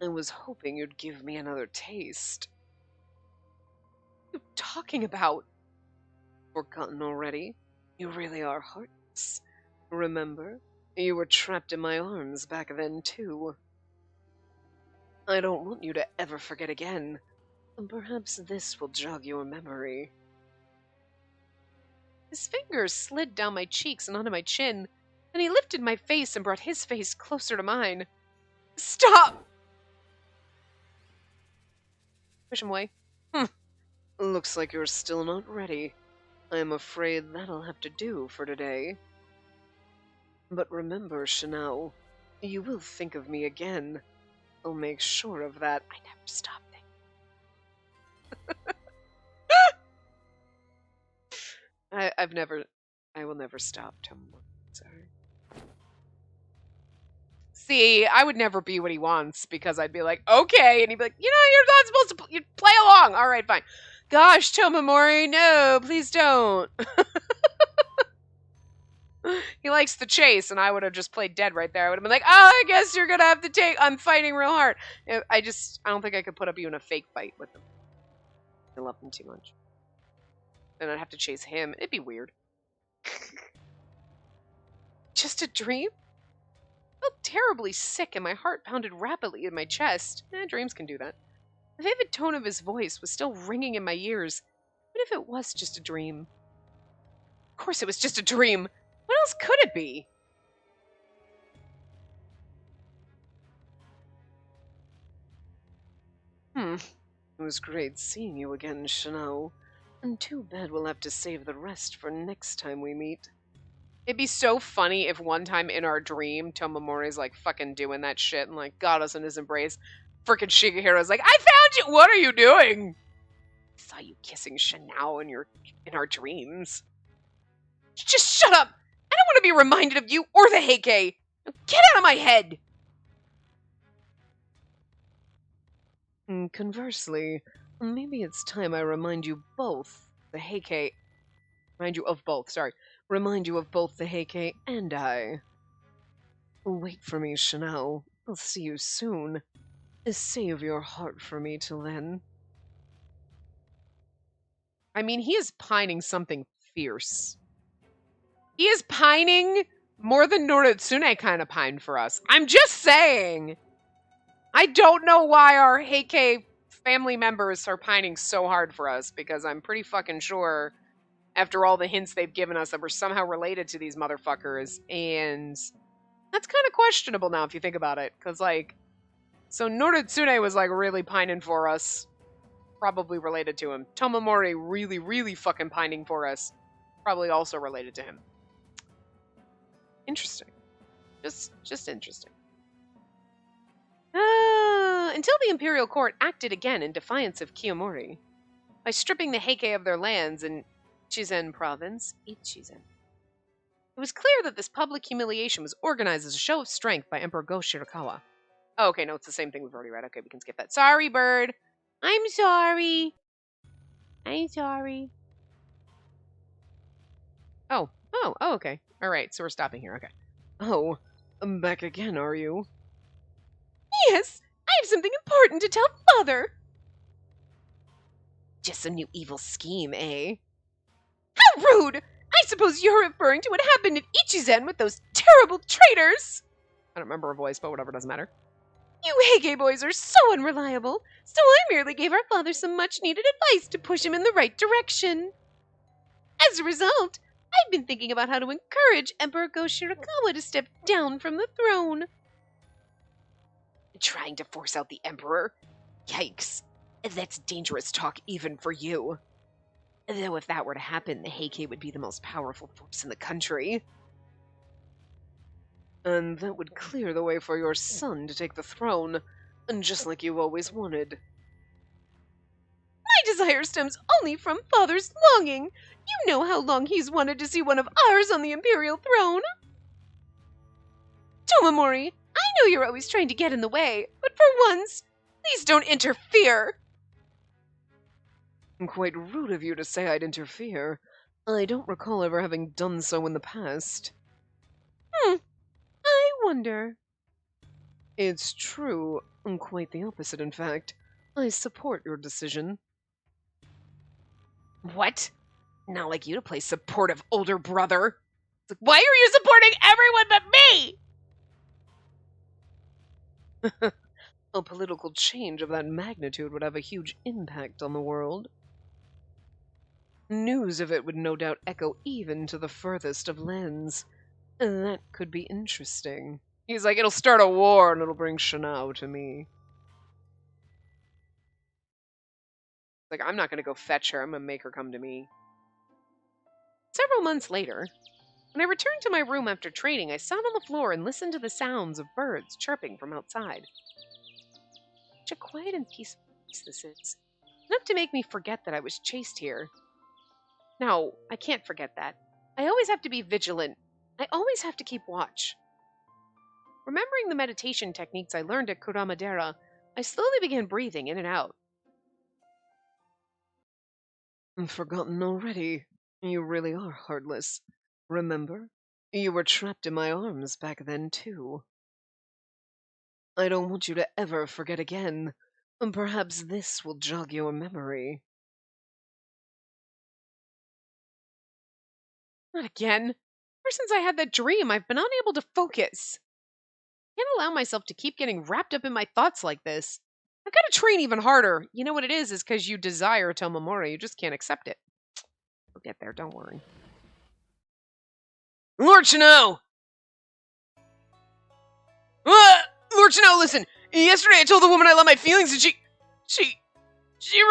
I was hoping you'd give me another taste. What are you talking about? Forgotten already? You really are heartless. Remember? You were trapped in my arms back then, too. I don't want you to ever forget again. And perhaps this will jog your memory. His fingers slid down my cheeks and onto my chin, and he lifted my face and brought his face closer to mine. Stop! Push him away. Looks like you're still not ready. I'm afraid that'll have to do for today. But remember, Chanel, you will think of me again. I'll make sure of that. I never stop thinking. I will never stop, Tom. Sorry. See, I would never be what he wants because I'd be like, okay, and he'd be like, you're not supposed to you play along. All right, fine. Gosh, Tomamori, no, please don't. He likes the chase, and I would have just played dead right there. I would have been like, I guess you're gonna have to I'm fighting real hard. I don't think I could put up even a fake fight with him. I love him too much. Then I'd have to chase him. It'd be weird. Just a dream? I felt terribly sick, and my heart pounded rapidly in my chest. Dreams can do that. The vivid tone of his voice was still ringing in my ears. What if it was just a dream? Of course it was just a dream. What else could it be? It was great seeing you again, Chanel. And too bad we'll have to save the rest for next time we meet. It'd be so funny if one time in our dream, Tomamori's like fucking doing that shit and like got us in his embrace. Frickin' Shigehiro's like, I found you! What are you doing? I saw you kissing Chanel in our dreams. Just shut up! I don't want to be reminded of you or the Heike! Now get out of my head! Conversely, maybe it's time I remind you both the Heike. Remind you of both the Heike and I. Wait for me, Chanel. I'll see you soon. Save your heart for me till then. I mean, he is pining something fierce. He is pining more than Noritsune kind of pined for us. I'm just saying. I don't know why our Heike family members are pining so hard for us, because I'm pretty fucking sure, after all the hints they've given us, that we're somehow related to these motherfuckers, and that's kind of questionable now if you think about it, because, like, so Noritsune was, like, really pining for us, probably related to him. Tomamori really, really fucking pining for us, probably also related to him. Interesting. Just interesting. Until the Imperial Court acted again in defiance of Kiyomori by stripping the Heike of their lands in Ichizen Province. It was clear that this public humiliation was organized as a show of strength by Emperor Go Shirakawa. Oh, okay, no, it's the same thing we've already read. Okay, we can skip that. Sorry, bird. I'm sorry. Oh, okay. All right, so we're stopping here. Okay. Oh, I'm back again, are you? Yes, I have something important to tell Father. Just some new evil scheme, eh? How rude! I suppose you're referring to what happened at Ichizen with those terrible traitors! I don't remember her voice, but whatever, doesn't matter. You Heike boys are so unreliable, so I merely gave our father some much-needed advice to push him in the right direction. As a result, I've been thinking about how to encourage Emperor Go Shirakawa to step down from the throne. Trying to force out the Emperor? Yikes. That's dangerous talk even for you. Though if that were to happen, the Heike would be the most powerful force in the country. And that would clear the way for your son to take the throne, and just like you always wanted. My desire stems only from Father's longing. You know how long he's wanted to see one of ours on the Imperial throne. Tomamori, I know you're always trying to get in the way, but for once, please don't interfere. Quite rude of you to say I'd interfere. I don't recall ever having done so in the past. I wonder. It's true. Quite the opposite, in fact. I support your decision. What? Not like you to play supportive older brother. It's like, why are you supporting everyone but me? A political change of that magnitude would have a huge impact on the world. News of it would no doubt echo even to the furthest of lands. And that could be interesting. He's like, it'll start a war and it'll bring Shanao to me. Like, I'm not gonna go fetch her, I'm gonna make her come to me. Several months later, when I returned to my room after training, I sat on the floor and listened to the sounds of birds chirping from outside. Such a quiet and peaceful place this is. Enough to make me forget that I was chased here. No, I can't forget that. I always have to be vigilant. I always have to keep watch. Remembering the meditation techniques I learned at Kuramadera, I slowly began breathing in and out. I've forgotten already. You really are heartless. Remember? You were trapped in my arms back then, too. I don't want you to ever forget again. Perhaps this will jog your memory. Not again. Ever since I had that dream, I've been unable to focus. I can't allow myself to keep getting wrapped up in my thoughts like this. I've got to train even harder. You know what it is because you desire Tomomori. You just can't accept it. We'll get there, don't worry. Lord Chanel! Lord Chanel, listen! Yesterday I told the woman I love my feelings and she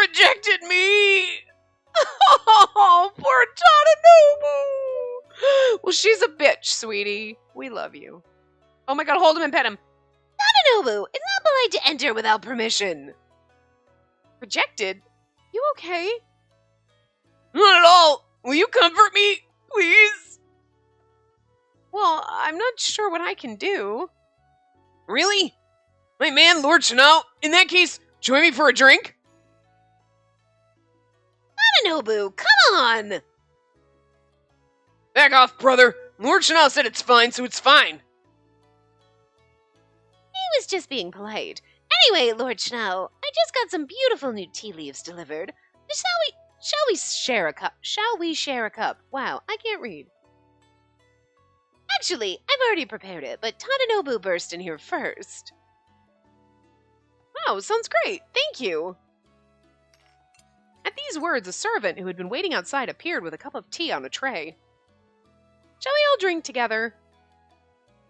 rejected me! Oh, poor Tadanobu! Well, she's a bitch, sweetie. We love you. Oh my god, hold him and pet him. Tadanobu, it's not polite to enter without permission. Rejected? You okay? Not at all. Will you comfort me, please? Well, I'm not sure what I can do. Really? My man, Lord Chanel? In that case, join me for a drink? Tadanobu, come on! Back off, brother. Lord Chanel said it's fine, so it's fine. He was just being polite. Anyway, Lord Chanel, I just got some beautiful new tea leaves delivered. Shall we share a cup? Shall we share a cup? Wow, I can't read. Actually, I've already prepared it, but Tadanobu burst in here first. Wow, sounds great. Thank you. At these words, a servant who had been waiting outside appeared with a cup of tea on a tray. Shall we all drink together?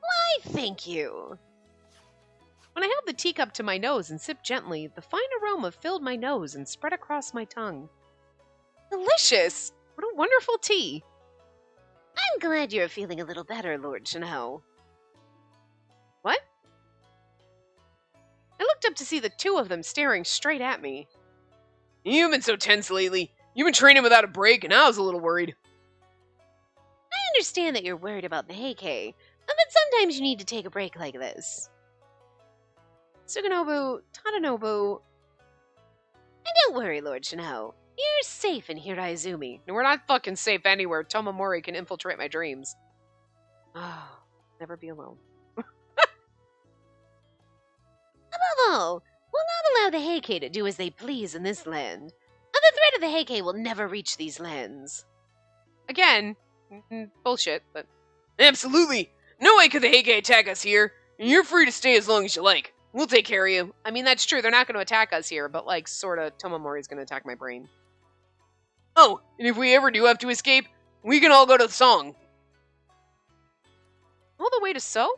Why, thank you. When I held the teacup to my nose and sipped gently, the fine aroma filled my nose and spread across my tongue. Delicious! What a wonderful tea! I'm glad you're feeling a little better, Lord Chanel. What? I looked up to see the two of them staring straight at me. You've been so tense lately. You've been training without a break, and I was a little worried. I understand that you're worried about the Heike, but sometimes you need to take a break like this. Suganobu, Tadanobu... And don't worry, Lord Chanel. You're safe in Hiraizumi. We're not fucking safe anywhere. Tomomori can infiltrate my dreams. Oh, never be alone. Above all, we'll not allow the Heike to do as they please in this land. And the threat of the Heike will never reach these lands. Again, bullshit, but... Absolutely! No way could the Heike attack us here. You're free to stay as long as you like. We'll take care of you. I mean, that's true. They're not going to attack us here, but, like, sorta, Tomomori's going to attack my brain. Oh, and if we ever do have to escape, we can all go to the song. All the way to So?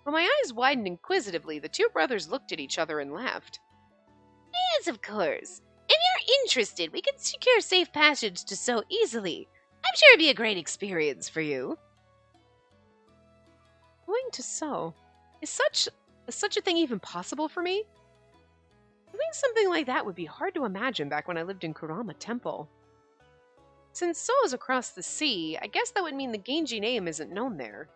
When my eyes widened inquisitively, the two brothers looked at each other and laughed. Yes, of course. If you're interested, we can secure safe passage to So easily. I'm sure it'd be a great experience for you. Going to So? Is such a thing even possible for me? Doing something like that would be hard to imagine back when I lived in Kurama Temple. Since So is across the sea, I guess that would mean the Genji name isn't known there.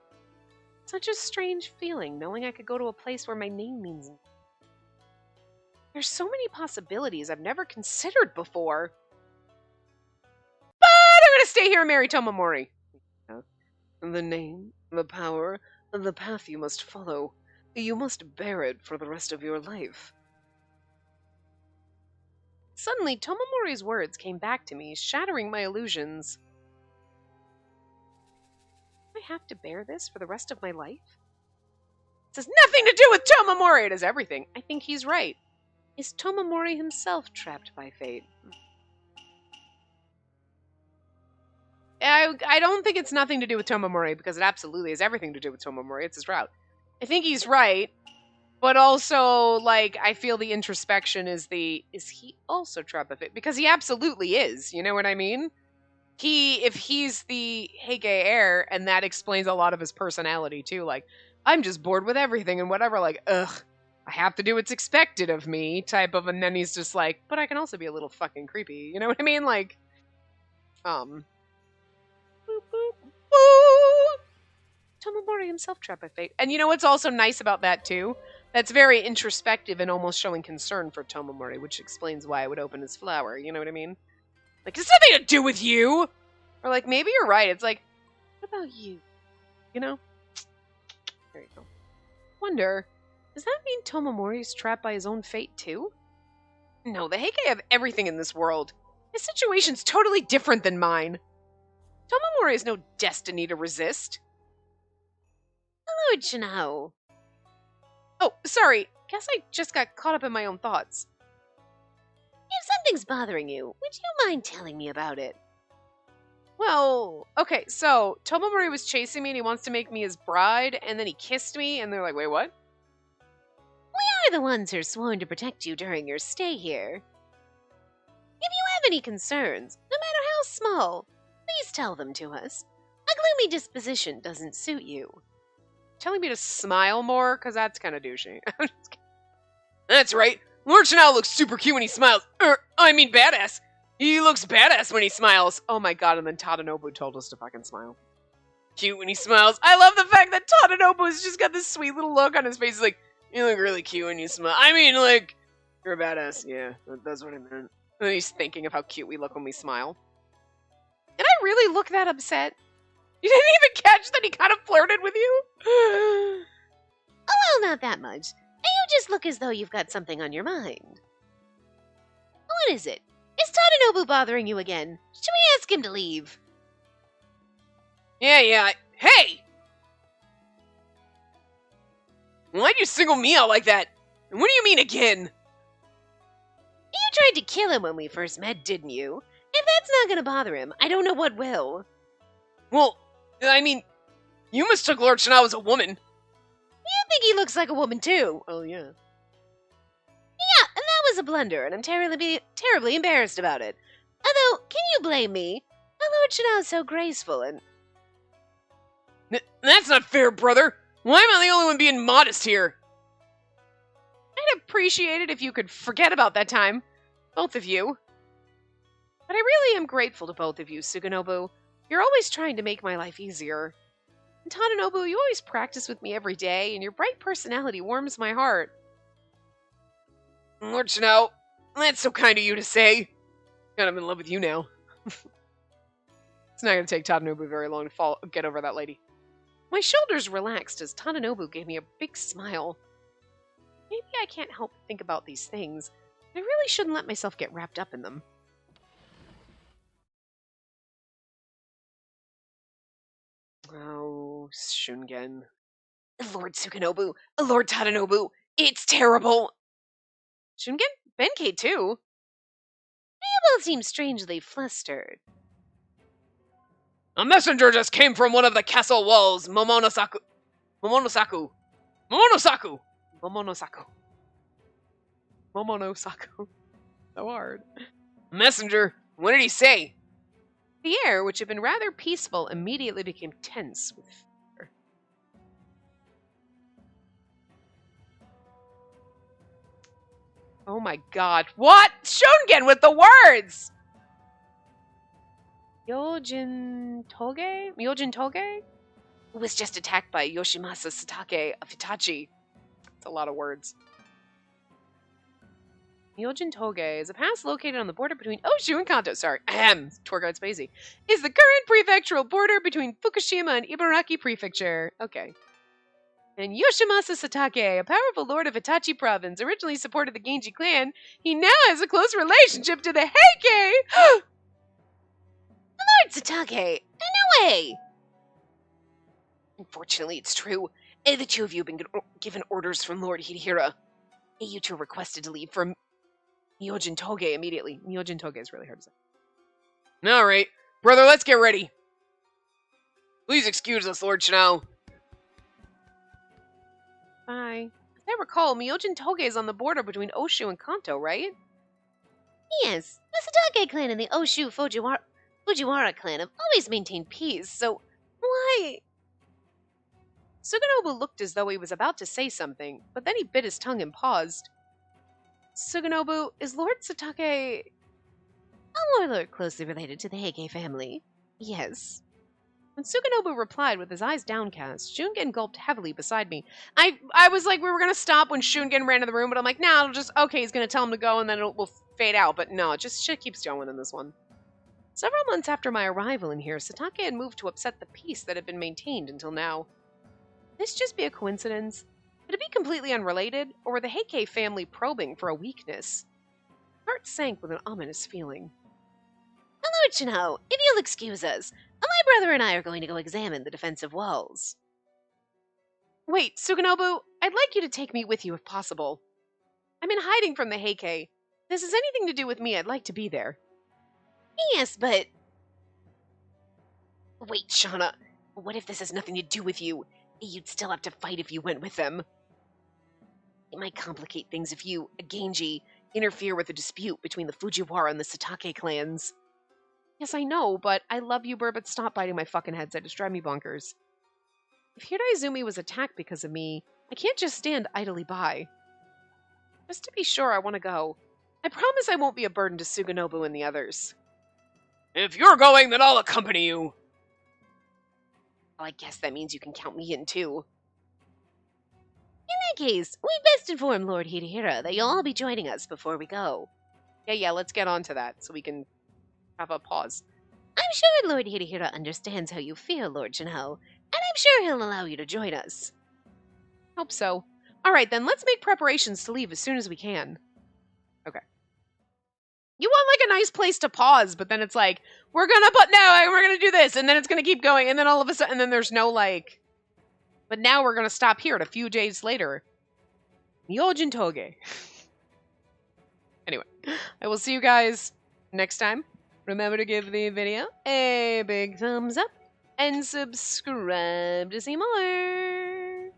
Such a strange feeling, knowing I could go to a place where my name means... There's so many possibilities I've never considered before. But I'm gonna stay here and marry Tomomori. The name, the power, the path you must follow. You must bear it for the rest of your life. Suddenly, Tomomori's words came back to me, shattering my illusions. have to bear this for the rest of my life? This has nothing to do with Tomomori. It has everything. I think he's right. Is Tomomori himself trapped by fate? I don't think it's nothing to do with Tomomori, because it absolutely has everything to do with Tomomori. It's his route. I think he's right, but also, like, I feel the introspection is he also trapped by fate? Because he absolutely is, you know what I mean? If he's the Heike heir, and that explains a lot of his personality, too, like, I'm just bored with everything and whatever, like, ugh, I have to do what's expected of me, type of, and then he's just like, but I can also be a little fucking creepy, you know what I mean? Like, Tomomori himself trapped by fate. And you know what's also nice about that, too? That's very introspective and almost showing concern for Tomomori, which explains why I would open his flower, you know what I mean? Like, it's nothing to do with you! Or like, maybe you're right, it's like, what about you? You know? There you go. Wonder, does that mean Tomomori's trapped by his own fate, too? No, the Heike have everything in this world. His situation's totally different than mine. Tomomori has no destiny to resist. Lord Shinao. Oh, sorry. Guess I just got caught up in my own thoughts. If something's bothering you, would you mind telling me about it? Well, okay, so Tomomori was chasing me and he wants to make me his bride, and then he kissed me, and they're like, wait, what? We are the ones who are sworn to protect you during your stay here. If you have any concerns, no matter how small, please tell them to us. A gloomy disposition doesn't suit you. Telling me to smile more? Because that's kind of douchey. That's right. Lord Chanel looks super cute when he smiles. I mean badass. He looks badass when he smiles. Oh my god, and then Tadanobu told us to fucking smile. Cute when he smiles. I love the fact that Tadanobu's just got this sweet little look on his face. He's like, you look really cute when you smile. I mean, like, you're a badass. Yeah, that's what I meant. And he's thinking of how cute we look when we smile. Did I really look that upset? You didn't even catch that he kind of flirted with you? Oh, well, not that much. You just look as though you've got something on your mind. What is it? Is Tadanobu bothering you again? Should we ask him to leave? Yeah. Hey! Why'd you single me out like that? And what do you mean again? You tried to kill him when we first met, didn't you? If that's not gonna bother him, I don't know what will. Well, I mean, you mistook Lord Chanel as a woman. You think he looks like a woman, too? Oh, yeah. Yeah, and that was a blunder, and I'm terribly embarrassed about it. Although, can you blame me? My Lord Chanel's so graceful and... That's not fair, brother. Why am I the only one being modest here? I'd appreciate it if you could forget about that time. Both of you. But I really am grateful to both of you, Suganobu. You're always trying to make my life easier. And Tadanobu, you always practice with me every day, and your bright personality warms my heart. Lord Chanel, that's so kind of you to say. God, I'm in love with you now. It's not going to take Tadanobu very long to get over that lady. My shoulders relaxed as Tadanobu gave me a big smile. Maybe I can't help but think about these things. I really shouldn't let myself get wrapped up in them. Oh, Shungen. Lord Suganobu, Lord Tadanobu, it's terrible! Shungen? Benkei too? You both seem strangely flustered. A messenger just came from one of the castle walls, Momonosaku. So hard. Messenger, what did he say? The air, which had been rather peaceful, immediately became tense with fear. Oh my god. What? Shungen with the words! Myojin Toge? Who was just attacked by Yoshimasa Satake of Hitachi. That's a lot of words. Myojin Toge is a pass located on the border between Oshu and Kanto. Sorry, tour guide Spacey. Is the current prefectural border between Fukushima and Ibaraki Prefecture. Okay. And Yoshimasa Satake, a powerful lord of Hitachi province, originally supported the Genji clan. He now has a close relationship to the Heike! Lord Satake! No way! Unfortunately, it's true. The two of you have been given orders from Lord Hidehira. You two are requested to leave for Myojin Toge immediately. Myojin Toge is really hard to say. Alright. Brother, let's get ready. Please excuse us, Lord Chanel. Bye. As I recall, Myojin Toge is on the border between Oshu and Kanto, right? Yes, the Satake clan and the Oshu Fujiwara clan have always maintained peace, so why? Suganobu looked as though he was about to say something, but then he bit his tongue and paused. Suganobu, is Lord Satake... A warlord closely related to the Heike family. Yes. When Suganobu replied with his eyes downcast, Shungen gulped heavily beside me. I was like, we were going to stop when Shungen ran to the room, but I'm like, nah, it'll just, okay, he's going to tell him to go, and then we'll fade out. But no, it just shit keeps going in this one. Several months after my arrival in here, Satake had moved to upset the peace that had been maintained until now. Could this just be a coincidence? Could it be completely unrelated, or were the Heike family probing for a weakness? My heart sank with an ominous feeling. Lord Shino, if you'll excuse us, my brother and I are going to go examine the defensive walls. Wait, Suganobu, I'd like you to take me with you if possible. I'm in hiding from the Heike. If this has anything to do with me, I'd like to be there. Yes, but... Wait, Shauna, what if this has nothing to do with you? You'd still have to fight if you went with them. It might complicate things if you, Genji, interfere with a dispute between the Fujiwara and the Satake clans. Yes, I know, but I love you, Burbot. Stop biting my fucking heads. That just drive me bonkers. If Hira Izumi was attacked because of me, I can't just stand idly by. Just to be sure, I want to go. I promise I won't be a burden to Suganobu and the others. If you're going, then I'll accompany you. Well, I guess that means you can count me in, too. In that case, we'd best inform Lord Hidehira that you'll all be joining us before we go. Yeah, let's get on to that so we can have a pause. I'm sure Lord Hidehira understands how you feel, Lord Shino, and I'm sure he'll allow you to join us. Hope so. Alright then, let's make preparations to leave as soon as we can. Okay. You want like a nice place to pause, but then it's like, we're gonna do this, and then it's gonna keep going, and then all of a sudden, then there's no like, but now we're gonna stop here at a few days later. Myojin Toge. Anyway, I will see you guys next time. Remember to give the video a big thumbs up and subscribe to see more.